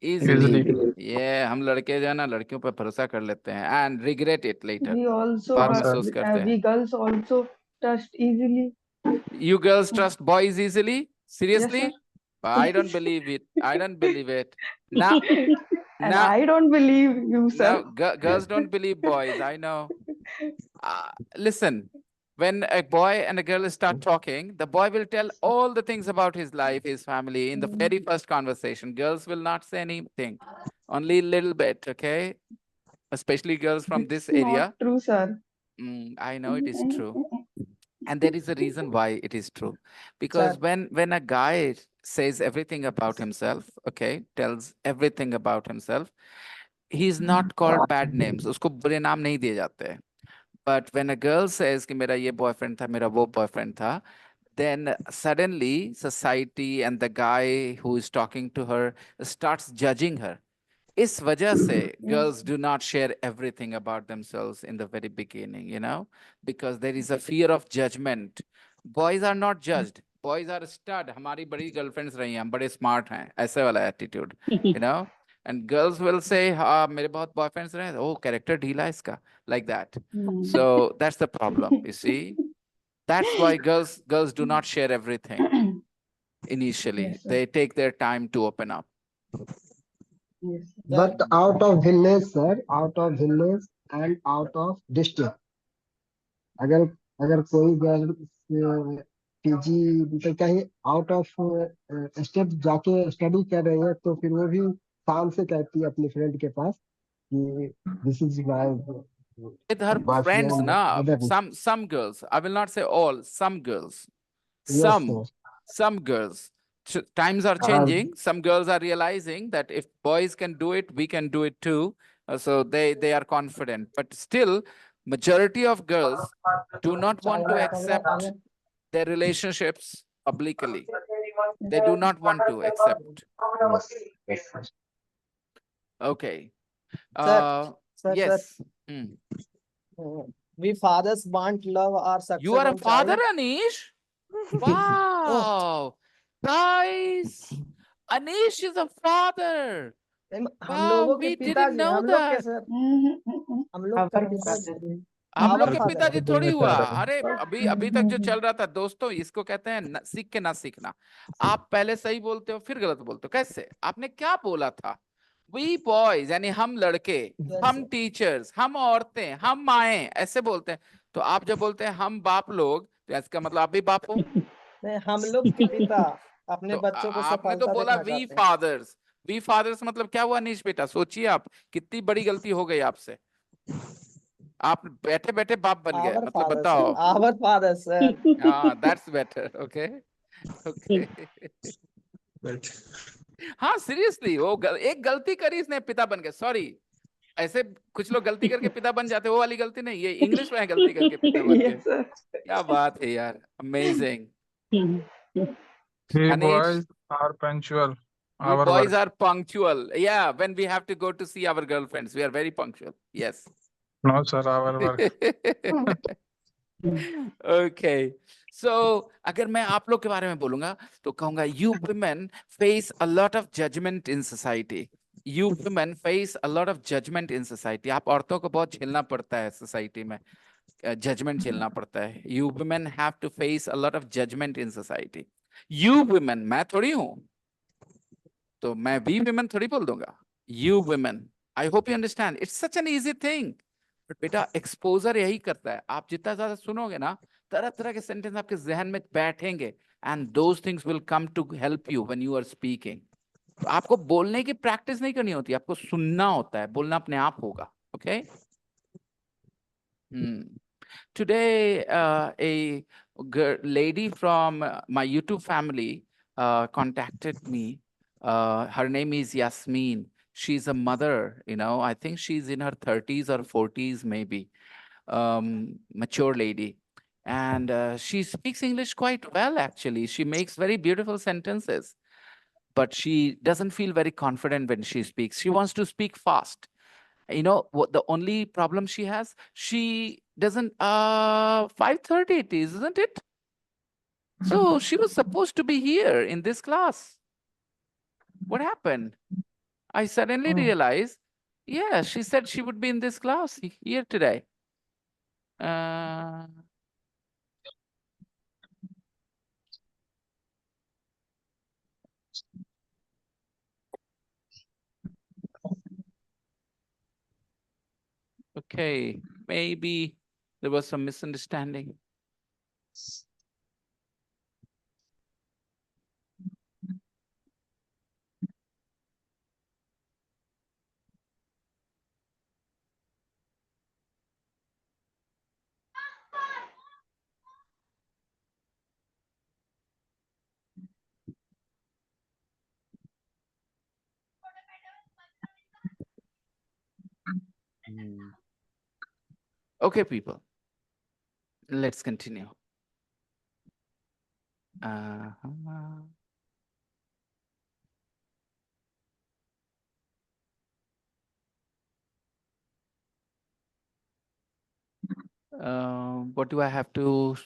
easily. ये हम लड़के जो है ना, लड़कियों पर भरोसा कर लेते हैं and regret it later.
We also
बाद में
sir.
अफसोस करते हैं।
we girls also trust easily.
You girls trust boys easily? Seriously?
Yes, sir.
I don't believe it. I don't believe it. Now,
And I don't believe you,
no,
sir.
girls don't believe boys. I know. Listen, when a boy and a girl start talking, the boy will tell all the things about his life, his family in the very first conversation. Girls will not say anything, only a little bit, okay? Especially girls from this area.
Not true, sir.
I know it is true. And there is a reason why it is true. Because when a guy says everything about himself, okay, tells everything about himself, he's not called bad names. उसको बुरे नाम नहीं दिए जाते हैं. But when a girl says कि मेरा ये boyfriend था, मेरा वो boyfriend था, then suddenly society and the guy who is talking to her starts judging her. इस वजह से girls do not share everything about themselves in the very beginning, you know, because there is a fear of judgment. Boys are not judged. Boys are stud. हमारी बड़ी girlfriends रही हैं, हम बड़े smart हैं, ऐसे वाला attitude, you know. And girls will say, हाँ मेरे बहुत boyfriends रहे, oh character ढीला है इसका, like that. So that's the problem, you see. That's why girls do not share everything initially.
Yes, sir.
They take their time to open up.
Yes.
But out of village, sir, out of village and out of district, अगर अगर कोई girl PG तो कहीं out of state जाके study कर रही है तो फिर वो भी शाम से कहती है अपनी फ्रेंड के पास कि this is my
With her friends, na, some girls, I will not say all, some girls, some girls. Times are changing. Some girls are realizing that if boys can do it, we can do it too. So they are confident. But still, majority of girls do not want to accept their relationships publicly. They do not want to accept. Okay. Yes.
We fathers want love or success.
You are a father, Anish? Wow. Guys, Anish is a father. Wow, we didn't know that. हम लोग के पिताजी थोड़ी हुआ. अरे अभी तक जो चल रहा था दोस्तों, इसको कहते हैं सीख के ना सीखना. आप पहले सही बोलते हो फिर गलत बोलते हो. कैसे? आपने क्या बोला था? We boys, यानी हम लड़के, हम टीचर्स, हम औरतें, हम माएं, ऐसे बोलते हैं. तो आप जब बोलते हैं हम बाप लोग, तो इसका मतलब आप भी बाप हो.
नहीं, हम लोग के पिता अपने
तो
बच्चों को
आपने तो बोला वी फादर्स. वी फादर्स मतलब क्या हुआ नीश बेटा? सोचिए आप, कितनी बड़ी गलती हो गई आपसे. आप बैठे बैठे बाप बन गए. मतलब बताओ.
Our father, sir.
That's better. Okay. Okay. हाँ सीरियसली, वो एक गलती करी, इसने पिता बन गए. सॉरी, ऐसे कुछ लोग गलती करके पिता बन जाते, वो वाली गलती नहीं, ये इंग्लिश में गलती करके पिता बन गए. क्या बात है यार, amazing.
We boys are punctual.
We boys are punctual. Yeah, when we have to go to see our girlfriends, we are very punctual. Yes.
No, sir, our work.
Okay. So, अगर मैं आप लोग के बारे में बोलूंगा तो कहूंगा you women face a lot of judgment in society. You women face a lot of judgment in society. आप औरतों को बहुत झेलना पड़ता है society में. Judgment झेलना पड़ता है. You women have to face a lot of judgment in society. You women, मैं थोड़ी हूँ. तो मैं we women थोड़ी बोल दूंगा. You women. I hope you understand. It's such an easy thing. But बेटा एक्सपोजर यही करता है. आप जितना ज्यादा सुनोगे ना, तरह तरह के सेंटेंस आपके जहन में बैठेंगे. And those things will come to help you when you are speaking. तो आपको बोलने की प्रैक्टिस नहीं करनी होती, आपको सुनना होता है. बोलना अपने आप होगा. Okay? Today, a lady from my YouTube family contacted me Her name is Yasmin. She's a mother, I think she's in her 30s or 40s, maybe, mature lady. And she speaks English quite well, actually. She makes very beautiful sentences, but she doesn't feel very confident when she speaks. She wants to speak fast. What the only problem she has? She doesn't, 5:30 it is, isn't it? So she was supposed to be here in this class. What happened? I suddenly realized, yeah, she said she would be in this class here today. Okay, maybe there was some misunderstanding. Okay, people, let's continue. What do I have to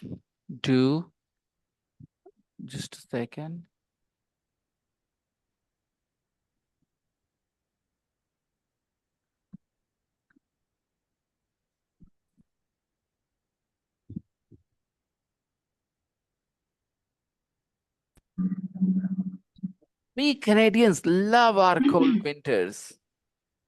do? Just a second. We Canadians love our cold winters.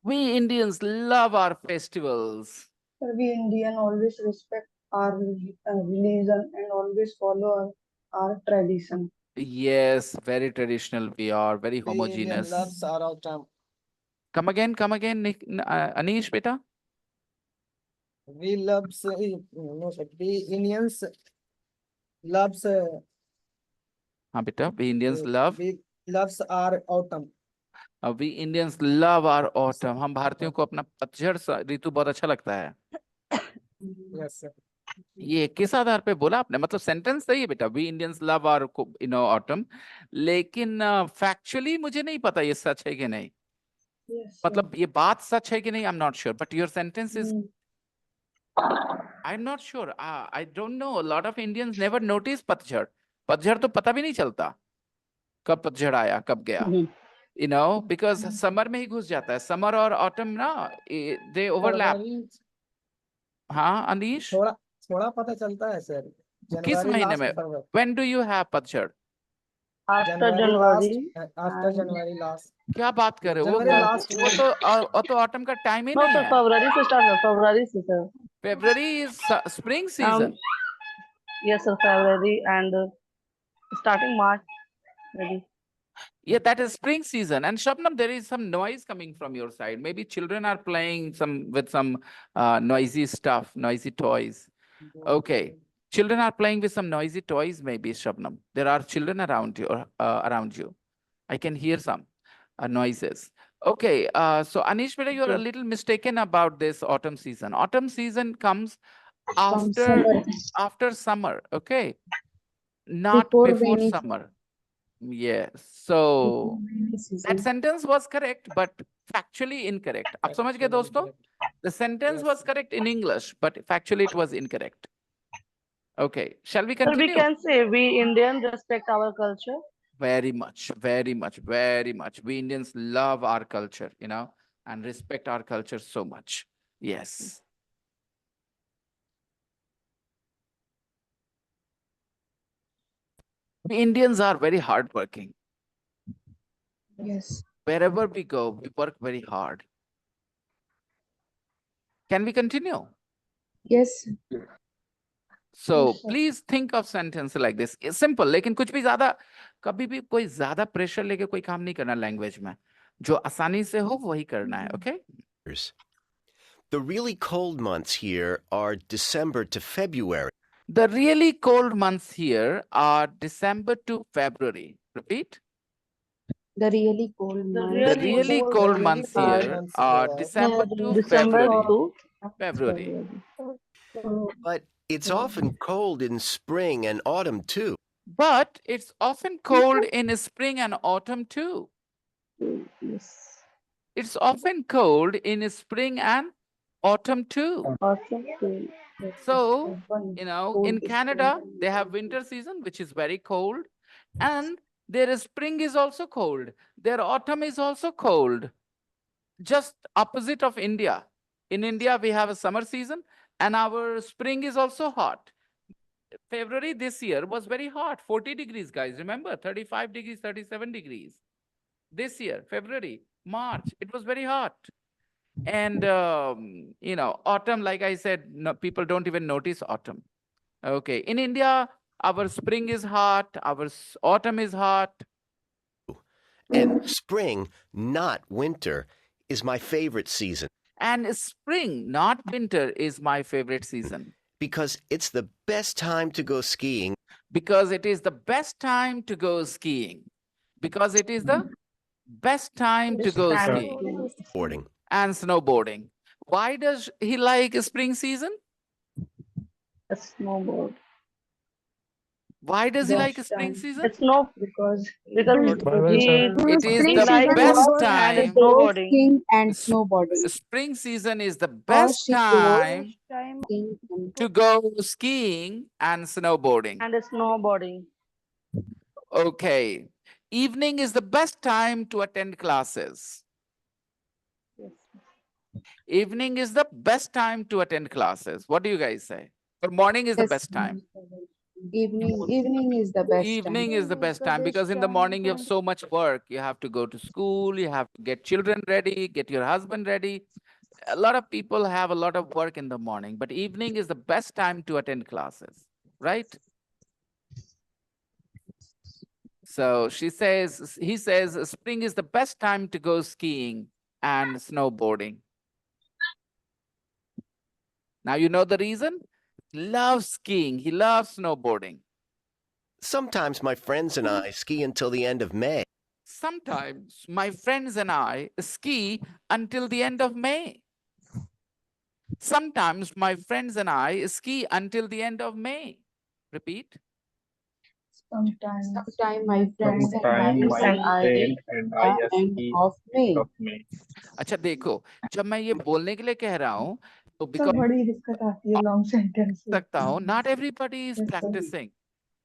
We Indians love our festivals.
We Indian always respect our religion and always follow our tradition.
Yes, very traditional we are, very
We Indian
homogeneous.
loves our autumn.
Come again, Anish, beta.
We loves no, sir. We Indians loves
हाँ बेटा, we Indians love.
we loves our autumn.
We Indians love our autumn. हम भारतीयों को अपना पतझड़ ऋतु बहुत अच्छा लगता है.
Yes, sir.
ये किस आधार पे बोला आपने? मतलब सेंटेंस सही है बेटा, we Indians love our autumn, लेकिन फैक्चुअली मुझे नहीं पता ये सच है कि नहीं. मतलब ये बात सच है कि नहीं, I am not sure, but your sentence is, I am not sure, I don't know. Lot of Indians never notice पतझड़. पतझड़ तो पता भी नहीं चलता कब पतझड़ आया कब गया, बिकॉज समर में ही घुस जाता है. समर और ऑटम ना, दे ओवरलैप. हाँ अनीश,
थोड़ा पता चलता है सर.
किस महीने में? व्हेन डू यू हैव पतझड़?
After January.
After January last.
क्या बात कर रहे हो? वो तो ऑटम का टाइम ही
No,
नहीं
sir,
है.
February से start है. February से sir.
February is spring season.
Yes, sir, February and starting March, maybe.
Yeah, that is spring season. And Shabnam, there is some noise coming from your side. Maybe children are playing with some noisy stuff, noisy toys. Okay. Children are playing with some noisy toys, maybe, Shabnam. There are children around you. I can hear some noises. Okay. So Anish, beta, you're a little mistaken about this autumn season. Autumn season comes after summer. Okay. Not before summer. Yes. So that sentence was correct, but factually incorrect. आप समझ गए दोस्तों? The sentence was correct in English, but factually it was incorrect. Okay. Shall we continue?
So we can say we Indians respect our culture.
Very much, very much, very much. We Indians love our culture, and respect our culture so much. Yes. We Indians are very hardworking.
Yes.
Wherever we go, we work very hard. Can we continue?
Yes.
So
Yes, sir.
please think of sentence like this. It's simple, लेकिन कुछ भी ज़्यादा, कभी भी कोई ज़्यादा pressure लेके कोई काम नहीं करना लैंग्वेज में. जो आसानी से हो वही करना है. Okay?
The really cold months here are December to February.
The really cold months here are December to February. Repeat.
The really cold
The
months.
The
really
really
cold
cold
months
months
are
here are December to
December
February.
to
February.
But it's often cold in spring and autumn too.
But it's often cold in spring and autumn too.
Yes.
It's often cold in spring and autumn too.
Awesome.
So, you know, in Canada, they have winter season, which is very cold, and their spring is also cold. Their autumn is also cold. Just opposite of India. In India, we have a summer season, and our spring is also hot. February this year was very hot, 40 degrees, guys. Remember, 35 degrees, 37 degrees. This year, February, March, it was very hot. And, you know, autumn, like I said, no, people don't even notice autumn. Okay. In India, our spring is hot, our autumn is hot.
And spring, not winter, is my favorite season.
And spring, not winter, is my favorite season.
Because it's the best time to go skiing.
Because it is the best time to go skiing. Because it is the best time to go skiing.
Boarding.
And snowboarding. Why does he like spring season?
A snowboard.
Why does he like
Best
spring
time.
season?
It's no
Because
because
It is
he
the
likes
best
golf and
time.
snowboarding.
Skiing and snowboarding.
Spring season is the
Or
best
she
time
goes skiing and
to go skiing and snowboarding.
And snowboarding.
Okay. Evening is the best time to attend classes.
Yes.
Evening is the best time to attend classes. What do you guys say? Or morning is the
Yes.
best time?
Evening is the best
Evening
time.
is the best time because in the morning you have so much work. You have to go to school, you have to get children ready, get your husband ready. A lot of people have a lot of work in the morning, but evening is the best time to attend classes, right? So he says, spring is the best time to go skiing and snowboarding. Now you know the reason? He loves skiing, he loves snowboarding.
Sometimes my friends and I ski until the end of May.
Sometimes my friends and I ski until the end of May. Sometimes my friends and I ski until the end of May. Repeat.
sometimes
My friends and I end of May.
अच्छा देखो, जब मैं ये बोलने के लिए कह रहा हूँ तो
सर
because
बड़ी दिक्कत आती है लॉन्ग सेंटेंस
सकता हूँ, not everybody is
Yes, sir.
practicing.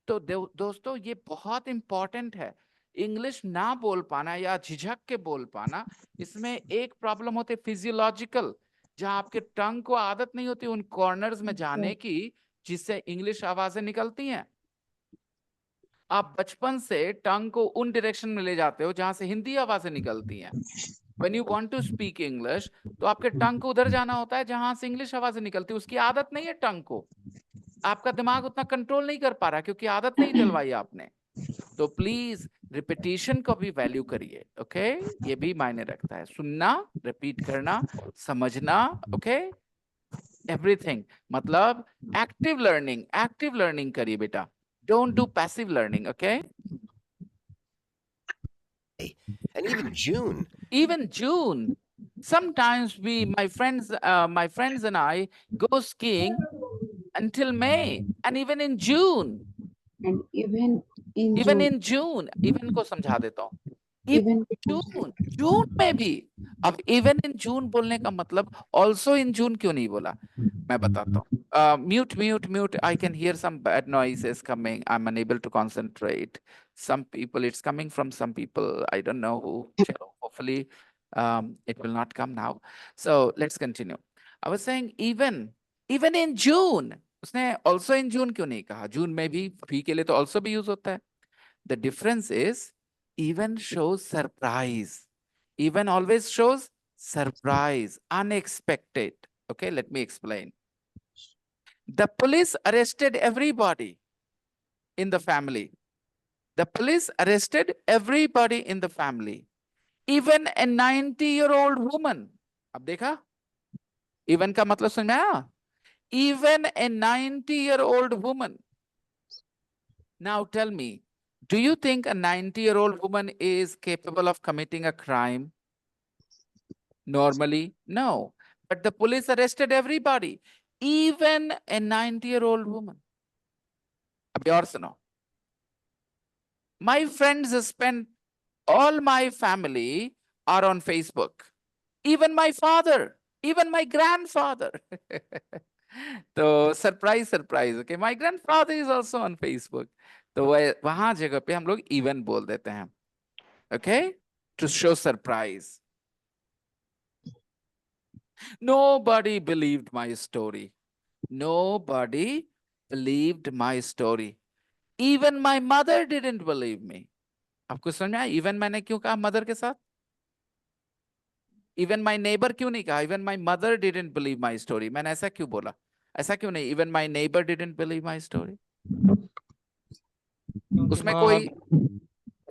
तो दोस्तों ये बहुत इंपॉर्टेंट है. इंग्लिश ना बोल पाना या झिझक के बोल पाना, इसमें एक प्रॉब्लम होती है फिजियोलॉजिकल, जहां आपके टंग को आदत नहीं होती उन कॉर्नर्स में जाने की जिससे इंग्लिश आवाजें निकलती हैं. आप बचपन से टंग को उन डायरेक्शन में ले जाते हो जहां से हिंदी आवाजें निकलती हैं. When you want to speak English, तो आपके टंग को उधर जाना होता है जहां से इंग्लिश आवाजें निकलती है. उसकी आदत नहीं है टंग को. आपका दिमाग उतना कंट्रोल नहीं कर पा रहा क्योंकि आदत नहीं डलवाई आपने. तो प्लीज रिपीटिशन को भी वैल्यू करिए. ओके, ये भी मायने रखता है. सुनना, रिपीट करना, समझना. Okay, everything. मतलब एक्टिव लर्निंग करिए बेटा. Don't do passive learning. Okay.
And even June.
Even June. Sometimes my friends and I go skiing until May, and even in June.
And even in
June. Even को समझा देता हूँ. Even June में भी. अब even in June बोलने का मतलब also in June क्यों नहीं बोला? मैं बताता हूँ. Mute. I can hear some bad noises coming. I'm unable to concentrate. Some people, it's coming from some people. I don't know who. Hopefully, it will not come now. So let's continue. I was saying even in June. उसने also in June क्यों नहीं कहा? June में भी के लिए तो also भी use होता है. The difference is even shows surprise. Even always shows surprise, unexpected. Okay, let me explain. The police arrested everybody in the family. The police arrested everybody in the family. Even a 90-year-old woman. अब देखा? Even का मतलब समझ में आया? Even a 90-year-old woman. Now tell me, Do you think a 90-year-old woman is capable of committing a crime? Normally, no. But the police arrested everybody, even a 90-year-old woman. अभी और सुनो. My friends spend, all my family are on Facebook. Even my father, even my grandfather. तो surprise, okay, my grandfather is also on Facebook. तो वहां जगह पे हम लोग even बोल देते हैं. Okay, to show surprise. Nobody believed my story. Nobody believed my story. Even my mother didn't believe me. आपको समझ में आया? Even मैंने क्यों कहा mother के साथ? Even my neighbor क्यों नहीं कहा? Even my mother didn't believe my story. मैंने ऐसा क्यों बोला? ऐसा क्यों नहीं? Even my neighbor didn't believe my story. उसमें कोई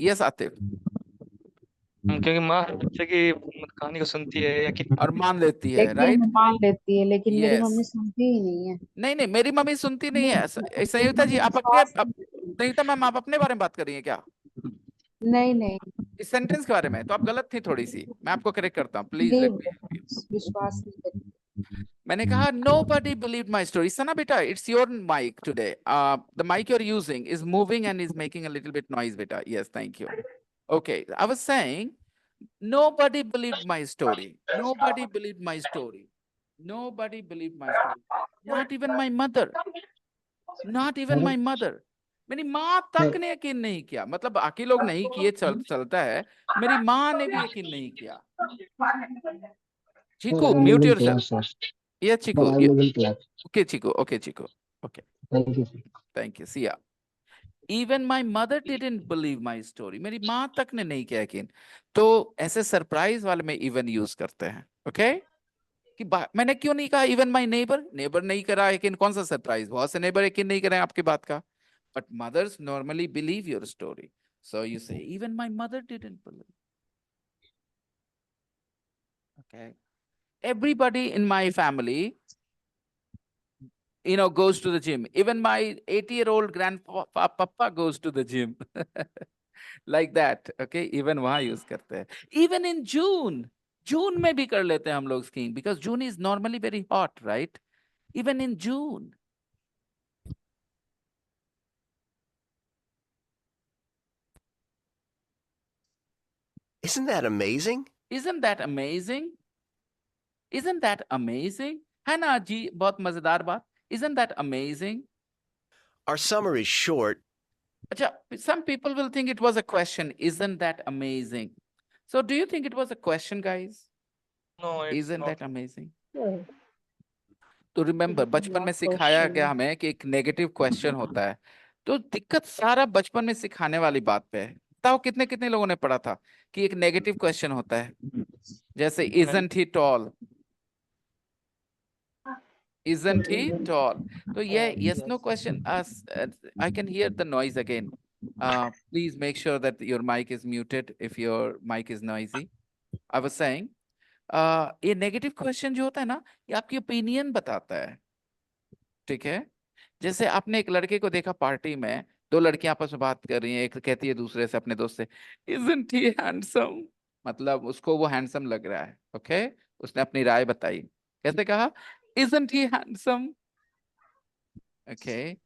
yes आतिफ.
क्योंकि माँ बच्चे की कहानी को सुनती है या कि
और मान लेती है,
लेकिन
right?
मान लेती है, लेकिन मेरी
Yes.
मम्मी सुनती ही नहीं है।
नहीं, मेरी मम्मी सुनती नहीं है.
मेरी
संयुक्ता जी,
मम्मी
आप अपने
विश्वास नहीं करती।
संयुक्ता मैम, आप अपने बारे में बात कर रही हैं क्या?
नहीं नहीं
इस सेंटेंस के बारे में तो आप गलत थी थोड़ी सी. मैं आपको करेक्ट करता हूँ. प्लीज
नहीं,
लेट मी.
विश्वास नहीं करती।
मैंने कहा nobody believed my story. Sana beta, it's your mic today. The mic you're using is moving and is making a little bit noise, beta. Yes, thank you. Okay, I was saying nobody believed my story. Nobody believed my story. Nobody believed my story. Not even my mother. Not even my mother. मेरी माँ तक ने यकीन नहीं किया. मतलब बाकी लोग नहीं किए, चलता है. मेरी माँ ने भी यकीन नहीं किया. Chiku, mute yourself. Yeah, Chiku. Okay, Chiku. Okay, Chiku. Okay.
Thank you.
Thank you. See ya. Even my mother didn't believe my story. मेरी माँ तक ने नहीं किया यकीन. तो ऐसे सरप्राइज वाले में even use करते हैं. Okay? कि मैंने क्यों नहीं कहा even my neighbor नहीं करा यकीन. कौन सा सरप्राइज? बहुत से neighbor यकीन नहीं करें आपकी बात का. But mothers normally believe your story. So you say even my mother didn't believe. Okay. Everybody in my family, goes to the gym. Even my 80-year-old grandpapa goes to the gym. Like that. Okay. Even वहाँ use करते हैं. Even in June में भी कर लेते हैं हम लोग skiing, because June is normally very hot, right? Even in June.
Isn't that amazing?
Isn't that amazing? Isn't that amazing? है ना जी, बहुत मजेदार बात. Isn't that amazing?
Our summer is short.
Acha, some people will think it was a question. Isn't that amazing? So do you think it was a question, guys?
No, it's
Isn't
not.
that amazing?
Yeah.
तो remember, बचपन में सिखाया गया हमें कि एक negative question होता है. तो दिक्कत सारा बचपन में सिखाने वाली बात पे है. बताओ कितने कितने लोगों ने पढ़ा था कि एक नेगेटिव क्वेश्चन होता है. जैसे isn't he tall? Isn't he tall? So yeah, yes, no question. I can hear the noise again. Please make sure that your mic is muted if your mic is noisy. I was saying, ये negative question जो होता है ना, ये आपकी opinion बताता है. ठीक है. जैसे आपने एक लड़के को देखा पार्टी में, दो लड़कियां आपस में बात कर रही हैं, एक कहती है दूसरे से, अपने दोस्त से, isn't he handsome? मतलब उसको वो हैंडसम लग रहा है. ओके. उसने अपनी राय बताई. कैसे कहा? Isn't he handsome? Okay.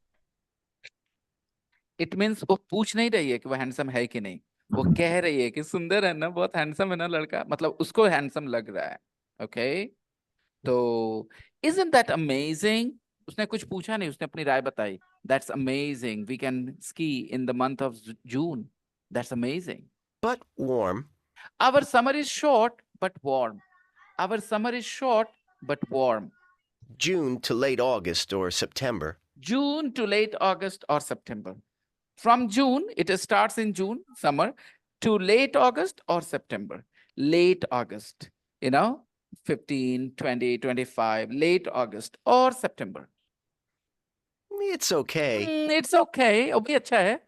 It means वो पूछ नहीं रही है कि वो हैंडसम है कि नहीं. वो कह रही है कि सुंदर है ना, बहुत हैंडसम है ना लड़का. मतलब उसको हैंडसम लग रहा है. Okay. तो isn't that amazing? उसने कुछ पूछा नहीं, उसने अपनी राय बताई. That's amazing. We can ski in the month of June. That's amazing.
But warm.
Our summer is short but warm. Our summer is short but warm.
June to late August or September.
June to late August or September. From June, it starts in June, summer, to late August or September. Late August, 15, 20, 25, late August or September.
It's okay.
It's okay. अभी अच्छा है.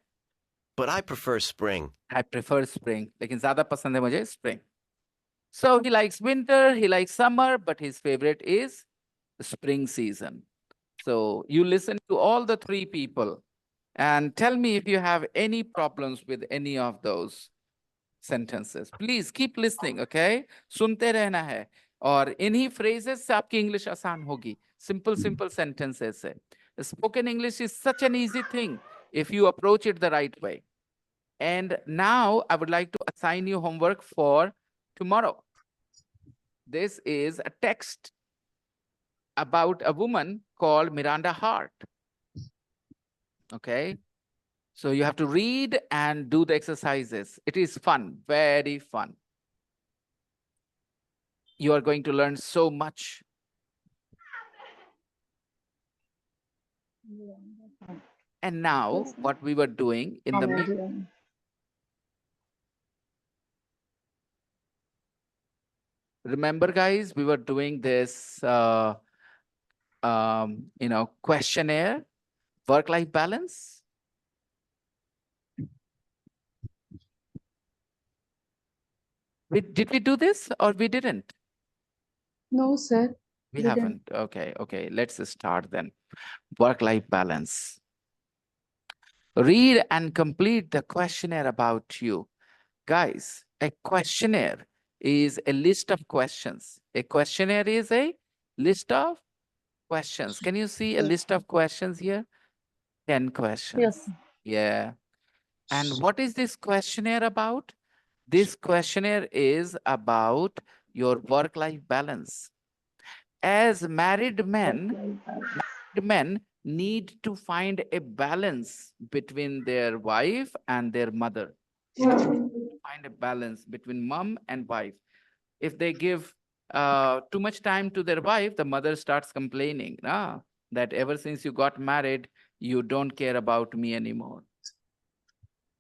But I prefer spring.
I prefer spring. लेकिन ज़्यादा पसंद है मुझे spring. So he likes winter, he likes summer, but his favorite is the spring season. So you listen to all the three people. And tell me if you have any problems with any of those sentences. Please keep listening, okay? सुनते रहना है और इन्हीं phrases से आपकी English आसान होगी. Simple sentences से. Spoken English is such an easy thing if you approach it the right way. And now I would like to assign you homework for tomorrow. This is a text about a woman called Miranda Hart. Okay. So you have to read and do the exercises. It is fun, very fun. You are going to learn so much. And now what we were doing in the remember guys, we were doing this questionnaire, work-life balance. Did we do this or we didn't?
No, sir.
We haven't. Okay. Let's start then. Work-life balance. Read and complete the questionnaire about you. Guys, a questionnaire is a list of questions. A questionnaire is a list of questions. Can you see a list of questions here? 10 questions.
Yes.
Yeah. And what is this questionnaire about? This questionnaire is about your work-life balance. As married men need to find a balance between their wife and their mother. Find a balance between mom and wife. If they give too much time to their wife, the mother starts complaining that ever since you got married, you don't care about me anymore.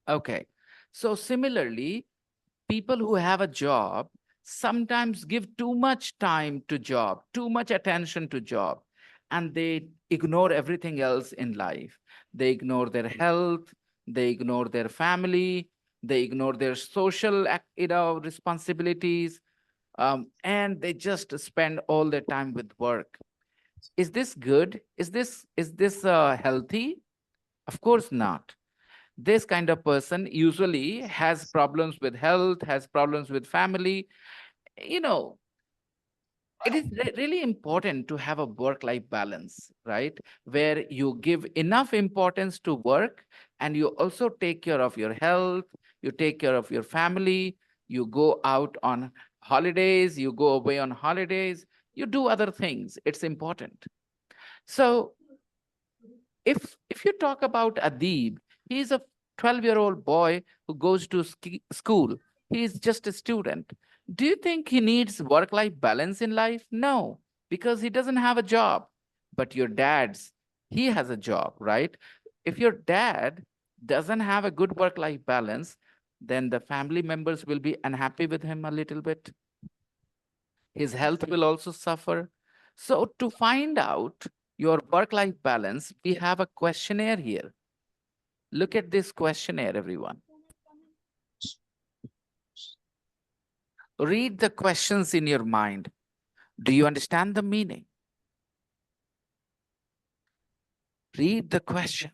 Okay. So similarly, people who have a job sometimes give too much time to job, too much attention to job, and they ignore everything else in life. They ignore their health, they ignore their family, they ignore their social responsibilities, and they just spend all their time with work. Is this good? Is this healthy? Of course not. This kind of person usually has problems with health, has problems with family. You know, it is really important to have a work-life balance, right? Where you give enough importance to work and you also take care of your health, you take care of your family, you go out on holidays, you go away on holidays, you do other things. It's important. So if you talk about Adib, he's a 12-year-old boy who goes to school. He's just a student. Do you think he needs work-life balance in life? No, because he doesn't have a job. But your dad's, he has a job, right? If your dad doesn't have a good work-life balance, then the family members will be unhappy with him a little bit. His health will also suffer. So to find out your work-life balance, we have a questionnaire here. Look at this questionnaire, everyone. Read the questions in your mind. Do you understand the meaning? Read the question.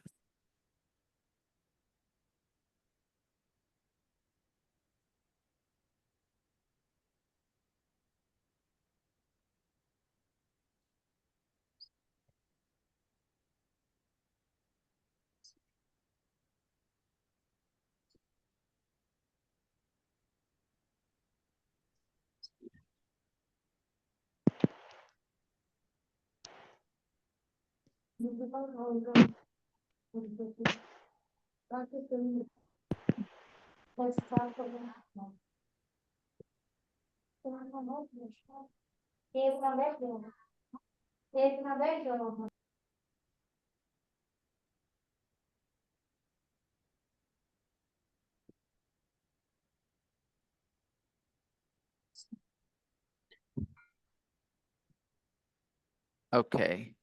Okay.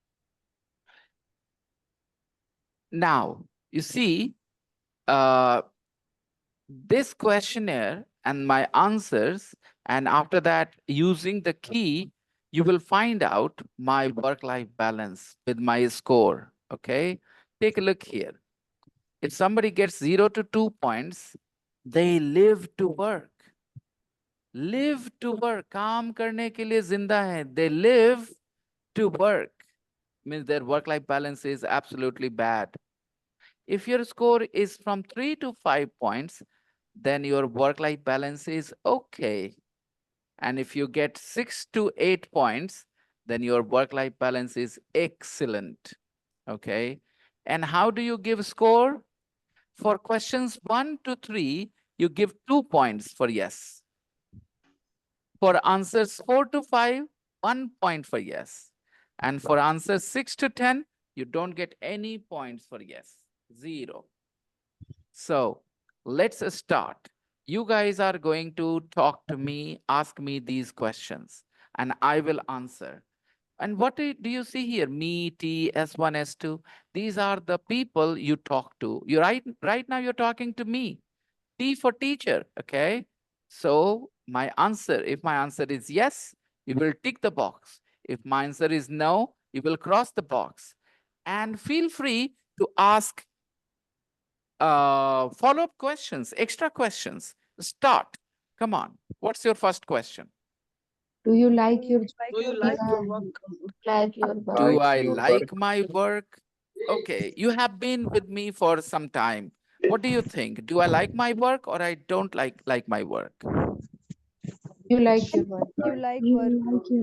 Now, you see, this questionnaire and my answers, and after that, using the key, you will find out my work-life balance with my score, okay? Take a look here. If somebody gets 0 to 2 points, they live to work. Live to work. काम करने के लिए जिंदा है. They live to work. Means their work-life balance is absolutely bad. If your score is from 3 to 5 points, then your work-life balance is okay. And if you get 6 to 8 points, then your work-life balance is excellent. Okay. And how do you give score? For questions 1 to 3, you give 2 points for yes. For answers 4 to 5, 1 point for yes. And for answers 6 to 10, you don't get any points for yes. 0. So let's start. You guys are going to talk to me, ask me these questions, and I will answer. And what do you see here? Me, T, S1, S2. These are the people you talk to. You're right now you're talking to me. T for teacher, okay? So my answer, if my answer is yes, you will tick the box. If my answer is no, you will cross the box. And feel free to ask follow-up questions, extra questions. Start. Come on. What's your first question?
Do you like your
Do you like your work?
Like your
Do
work.
I like my work? Okay, you have been with me for some time. What do you think? Do I like my work or I don't like my work?
you like your work?
You like your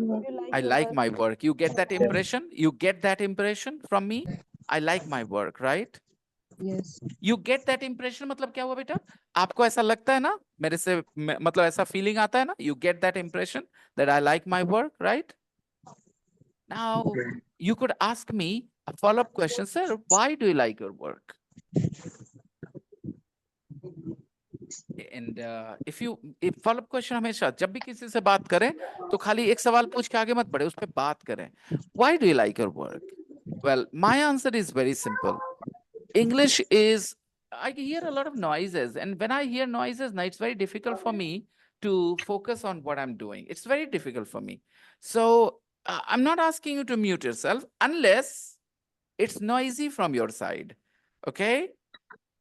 work.
I like my work. You get that impression? You get that impression from me? I like my work, right?
Yes.
You get that impression मतलब क्या हुआ बेटा? आपको ऐसा लगता है ना? मेरे से मतलब ऐसा feeling आता है ना? You get that impression that I like my work, right? Now, you could ask me a follow-up question, sir, why do you like your work? And if follow-up question हमेशा जब भी किसी से बात करें तो खाली एक सवाल पूछ के आगे मत बढ़े, उस पर बात करें. Why do you like your work? Well, my answer is very simple. English is, I hear a lot of noises, and when I hear noises, now it's very difficult for me to focus on what I'm doing. It's very difficult for me. So I'm not asking you to mute yourself unless it's noisy from your side. Okay?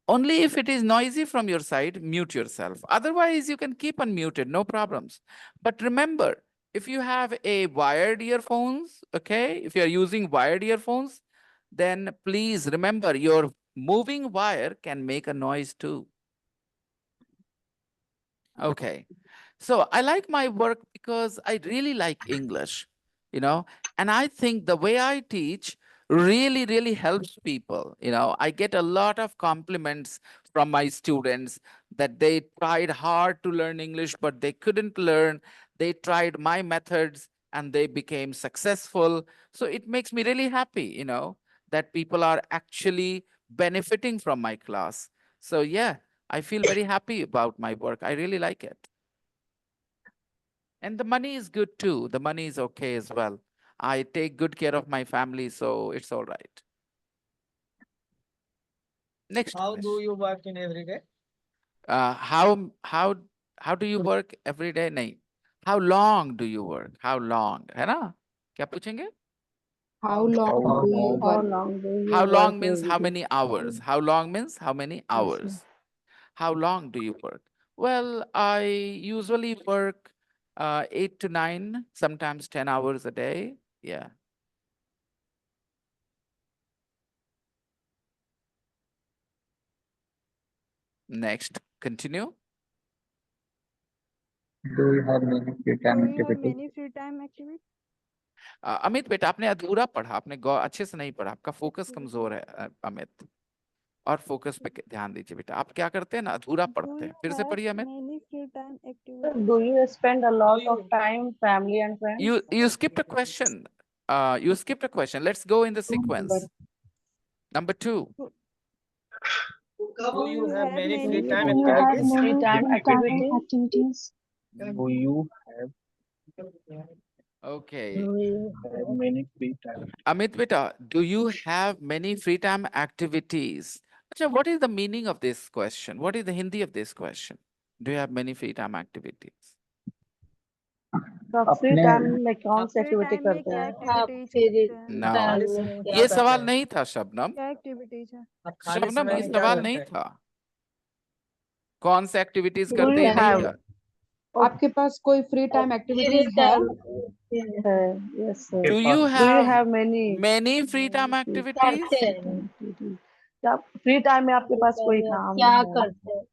Only if it is noisy from your side, mute yourself. Otherwise, you can keep unmuted, no problems. But remember, if you have a wired earphones, okay, if you're using wired earphones, then please remember your moving wire can make a noise too. Okay. So I like my work because I really like English, and I think the way I teach really, really helps people. I get a lot of compliments from my students that they tried hard to learn English, but they couldn't learn. They tried my methods and they became successful. So it makes me really happy, that people are actually benefiting from my class. So yeah, I feel very happy about my work. I really like it. And the money is good too. The money is okay as well. I take good care of my family, so it's all right. Next
How
question.
do you work in every day?
How do you work every day? नहीं. How long do you work? How long? है ना? क्या पूछेंगे?
How long do you
How
work?
long do you
How
work
long means
every
how
day?
many hours? How long means how many hours? How long do you work? Well, I usually work 8 to 9, sometimes 10 hours a day. Yeah. Next, continue.
Do you have many free time
Do you have
activities?
many free time activities?
Amit बेटा आपने अधूरा पढ़ा, आपने अच्छे से नहीं पढ़ा, आपका फोकस कमजोर है अमित, और फोकस पे ध्यान दीजिए बेटा. आप क्या करते हैं ना, अधूरा पढ़ते हैं. फिर से पढ़िए Amit.
Many free time activities. Do you spend a lot of time family and friends?
You skipped a question. You skipped a question. Let's go in the sequence. Number 2.
Do you have many free
Do
time
you have
activities?
many free time activities?
Do you have
Okay.
many free time?
Amit beta, do you have many free time activities? Acha, what is the meaning of this question? What is the Hindi of this question? Do you have many free time activities?
तो free
अपने
time में कौन सी
free
activity
time में
करते
क्या
हैं?
Activities
free
करते हैं?
ना,
टाइम में क्या
ये
करते
सवाल
हैं?
नहीं था शबनम।
क्या एक्टिविटीज है?
शबनम, ये सवाल नहीं था। कौन से एक्टिविटीज
डू
करते
यू
ये नहीं
हैव
था।
आपके पास कोई फ्री टाइम
फ्री
एक्टिविटीज है?
टाइम
है? Yes sir.
Do you
do you
have
have many
many free time activities?
करते हैं।
क्या फ्री टाइम में आपके
फ्री
पास
टाइम
कोई
में
काम
क्या
है?
करते हैं?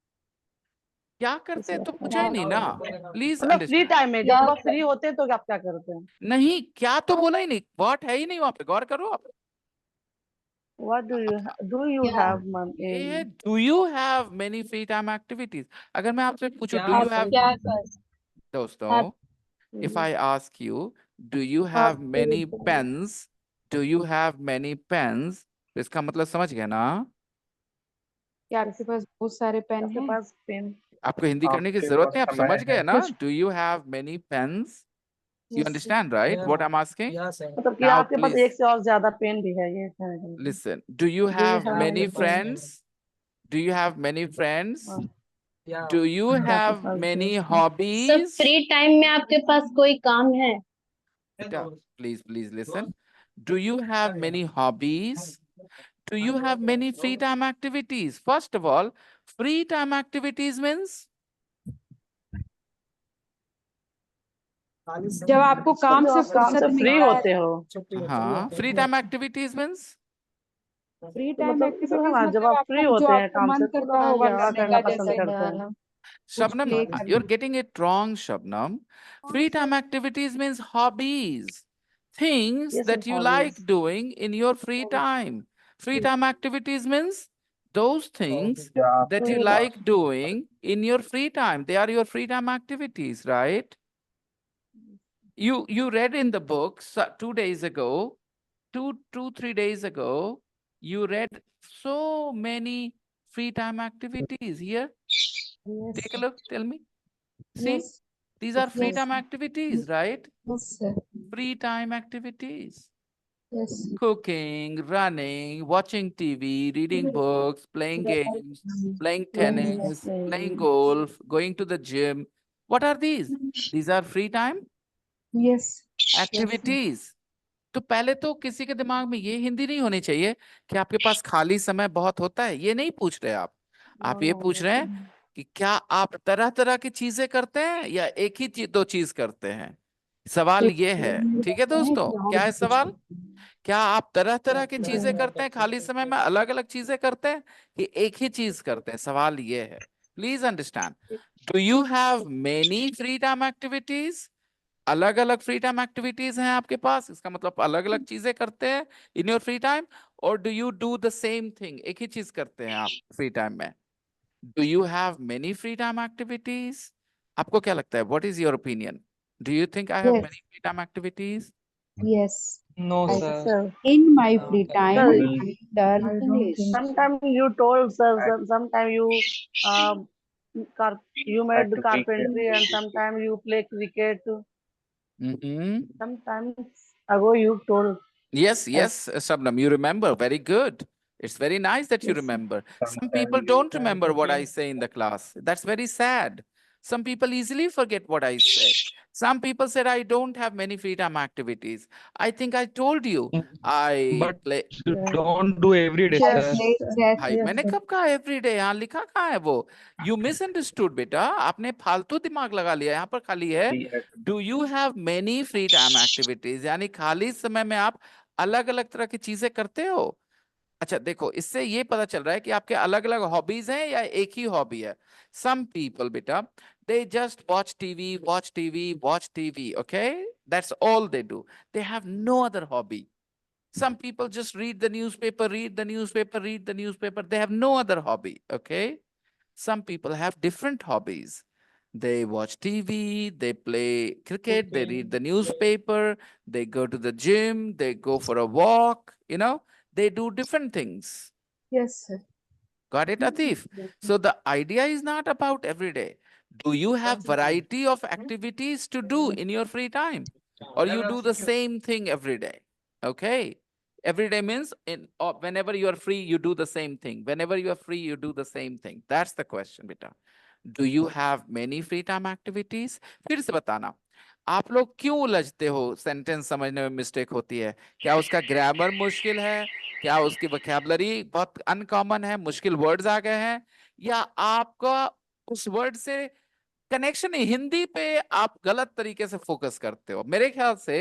क्या करते हैं तो पूछा
क्या
ही नहीं ना। प्लीज
मतलब फ्री
अंडरस्टैंड।
टाइम में
क्या
जब आप फ्री होते हैं तो आप क्या करते हैं?
नहीं, क्या तो बोला ही नहीं, व्हाट है ही नहीं वहां पे, गौर करो आप।
What do you
क्या
have
ये
money?
है do you have many free time activities. अगर मैं आपसे पूछूं डू
आप
यू हैव,
क्या कर
दोस्तों,
आप
if I ask you, do you have
free
many
time
pens? Do you have many pens? तो इसका मतलब समझ गया ना।
क्या आपके पास बहुत सारे पेन
आपके
हैं?
पास पेन?
आपको हिंदी करने की
आपके
जरूरत
पास
नहीं, आप
समय
समझ
है?
गए ना।
कुछ
Do you have many pens? You
yes
understand, right? What I'm asking?
मतलब कि
Now,
आपके पास
please
एक से और ज्यादा पेन भी है ये है?
listen. Do you
Do you
have
have
many
many pen?
friends? Do you have many friends? Do you
आपके
have
पास
many
दोस्त हैं?
सब
hobbies?
फ्री टाइम में आपके पास कोई काम है?
Beta, please listen. Do you have many hobbies? Do you have many free time activities? First of all, free time activities means
जब आपको
तो
काम
जब
से
आप काम से
फुर्सत
फ्री
मिलता है।
होते हो,
हाँ, free time activities means
free
तो
टाइम
मतलब
एक्टिविटीज
जब
मतलब
आप फ्री
आपको जो
होते हैं
आपको
काम
मन
से तो
करता
आप
होगा
क्या
करने
करना
का,
पसंद
जैसे
करते हैं?
कुछ
Shabnam,
प्ले करना।
you're getting it wrong, Shabnam. Free time activities means hobbies, things
ये
that
सब
you like
hobbies.
doing in your free time. Free time activities means those things
क्या
that you
आपके पास
like doing in your free time. They are your free time activities, right? You read in the books 2 days ago, 3 days ago, you read so many free time activities here.
Yes
Take a look, tell me. See,
yes
these are free
yes
time activities, right?
Yes sir
Free time activities.
Yes
Cooking, running, watching TV, reading books, playing games, playing tennis, playing golf, going to the gym. What are these? These are free time
yes
activities. तो पहले तो किसी के दिमाग में ये हिंदी नहीं होनी चाहिए कि आपके पास खाली समय बहुत होता है। ये नहीं पूछ रहे आप ये पूछ रहे हैं कि क्या आप तरह तरह की चीजें करते हैं या एक ही दो चीज करते हैं। सवाल ये है, ठीक है दोस्तों, क्या है सवाल? क्या आप तरह तरह की चीजें करते हैं खाली समय में, अलग अलग चीजें करते हैं कि एक ही चीज करते हैं? सवाल ये है। Please understand, do you have many free time activities? अलग अलग फ्री टाइम एक्टिविटीज हैं आपके पास, इसका मतलब अलग अलग चीजें करते हैं इन योर फ्री टाइम, और do you do the same thing, एक ही चीज करते हैं आप फ्री टाइम में? Do you have many free time activities? आपको क्या लगता है, what is your opinion? Do you think I have
yes
many free time activities?
Yes
no
Yes,
sir.
sir.
in my free time
Sir,
I learn
I don't
English.
think so.
sometimes you told sir, sometimes you um, you
had
made
to be
carpentry and sometimes you play cricket.
Mm-hmm.
Sometimes ago you told
Yes,
us.
Shabnam, you remember. Very good. It's very nice that you
Yes, sir.
remember. Some
sometime
people
you
don't
have
remember
to
what
be
I say in the class. That's very sad. Some people easily forget what I say. Some people said I don't have many free time activities. I think I told you I
but
play.
Don't do every day
I
Yes,
sir.
play
sir.
chess.
भाई
Yes,
मैंने
sir.
कब कहा everyday? यहाँ लिखा कहाँ है वो? You misunderstood बेटा, आपने फालतू दिमाग लगा लिया। यहाँ पर खाली है
he had to
do you have many free time activities, यानी खाली समय में आप अलग अलग तरह की चीजें करते हो। अच्छा देखो, इससे ये पता चल रहा है कि आपके अलग अलग हॉबीज हैं या एक ही हॉबी है। सम पीपल बेटा, they just watch TV, watch TV, watch TV, okay, that's all they do, they have no other hobby. Some people just read the newspaper, read the newspaper, read the newspaper. They have no other hobby, okay? Some people have different hobbies. They watch TV, they play cricket, they read the newspaper, they go to the gym, they go for a walk, they do different things.
Yes, sir.
Got it, Atif? So the idea is not about every day. Do you have variety of activities to do in your free time? Or you do the same thing every day? Okay. Every day means or whenever you are free, you do the same thing. Whenever you are free, you do the same thing. That's the question, beta. Do you have many free time activities? फिर से बताना, आप लोग क्यों उलझते हो? Sentence समझने में mistake होती है। क्या उसका ग्रामर मुश्किल है? क्या उसकी वोकैबुलरी बहुत अनकॉमन है, मुश्किल वर्ड्स आ गए हैं, या आपका उस वर्ड से कनेक्शन नहीं? हिंदी पे आप गलत तरीके से फोकस करते हो। मेरे ख्याल से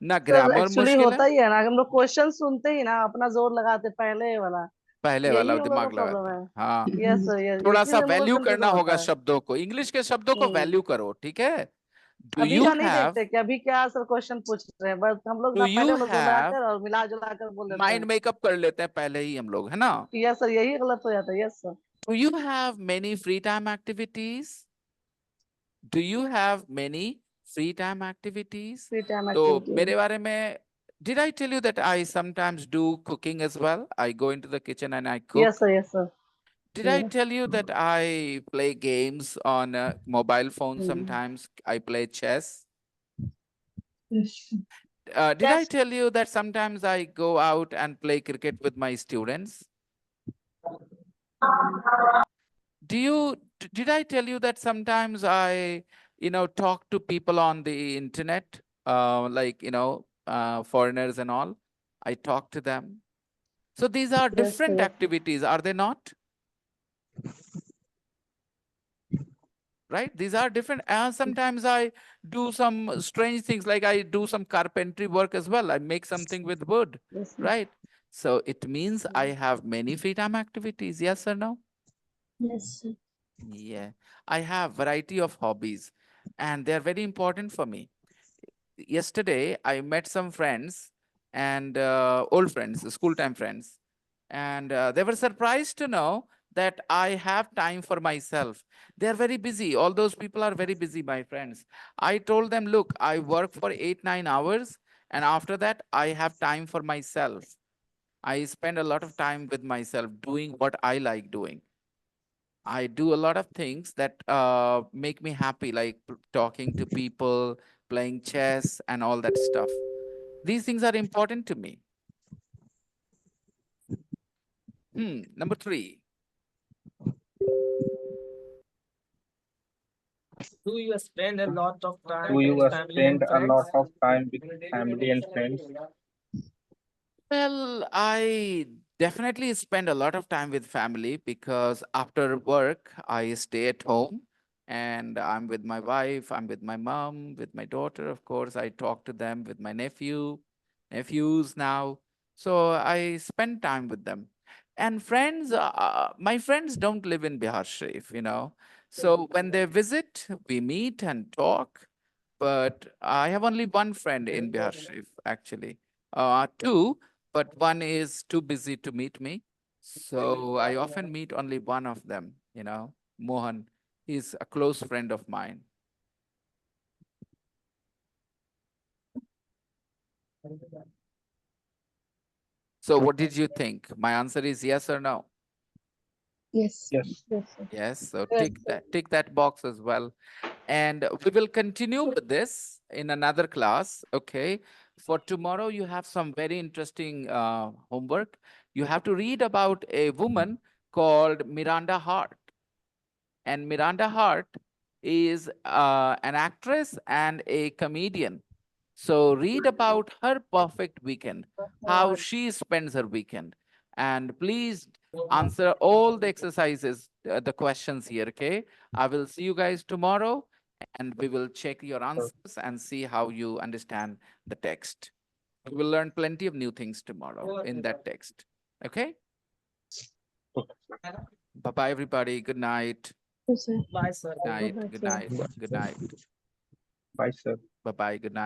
ना
सर
ग्रामर
एक्चुअली
मुश्किल
होता
है,
ही है ना, हम लोग क्वेश्चन सुनते ही ना अपना जोर लगाते पहले वाला,
पहले वाला
यही हम लोग का
दिमाग
प्रॉब्लम
लगाते हैं।
है।
हाँ,
यस सर, यस,
थोड़ा सा
इसीलिए हम लोग
वैल्यू
का
करना
कंफ्यूजन
होगा
होता है।
शब्दों को, इंग्लिश के शब्दों को वैल्यू करो, ठीक है? डू
अभी
यू
का नहीं
हैव
देखते कि अभी क्या सर क्वेश्चन पूछ रहे हैं, बस हम लोग
डू
ना
यू
पहले हम लोग जोर
हैव
लगाकर और मिला जुला कर बोल देते
माइंड
हैं।
मेकअप कर लेते हैं पहले ही हम लोग, है ना?
यस सर, यही गलत हो जाता है। Yes sir.
Do you have many free time activities? Do you have many free time activities?
Free time
तो
एक्टिविटी।
मेरे बारे में, did I tell you that I sometimes do cooking as well? I go into the kitchen and I
yes
cook.
Sir, yes sir.
Did I tell you that I play games on a mobile phone sometimes? I play chess. Did I
yes.
tell you that sometimes I go out and play cricket with my students? Did I tell you that sometimes I, talk to people on the internet, like, foreigners and all? I talk to them. So these are
yes
different
sir.
activities, are they not? Right? These are different. And sometimes I do some strange things, like I do some carpentry work as well. I make something with wood,
Yes, sir.
right? So it means I have many free time activities. Yes or no?
Yes, sir.
Yeah, I have variety of hobbies, and they're very important for me. Yesterday, I met some friends and old friends, school time friends, and they were surprised to know that I have time for myself. They are very busy. All those people are very busy, my friends. I told them, look, I work for 8-9 hours, and after that, I have time for myself. I spend a lot of time with myself doing what I like doing. I do a lot of things that make me happy, like talking to people, playing chess, and all that stuff. These things are important to me. Number 3.
Do you spend a lot of time
Do you
with family and
spend a
friends?
lot of time with family and friends?
Well, I definitely spend a lot of time with family because after work, I stay at home and I'm with my wife, I'm with my mom, with my daughter, of course. I talk to them, with my nephews now. So I spend time with them. And friends, my friends don't live in Bihar Sharif, So when they visit, we meet and talk. But I have only one friend in Bihar Sharif, actually. Two, but one is too busy to meet me. So I often meet only one of them, Mohan. He's a close friend of mine. So what did you think? My answer is yes or no?
Yes.
Yes.
Yes, sir.
Yes. So
Yes,
tick that box as well. And we will continue with this in another class. Okay. For tomorrow, you have some very interesting homework. You have to read about a woman called Miranda Hart. And Miranda Hart is an actress and a comedian. So read about her perfect weekend, how she spends her weekend. And please answer all the exercises, the questions here, okay? I will see you guys tomorrow and we will check your answers and see how you understand the text. We will learn plenty of new things tomorrow in that text, okay? Bye-bye, everybody. Good night.
Yes, sir.
Bye, sir.
Night.
Good night,
Good
sir.
night. Good night.
Bye, sir.
Bye-bye. Good night.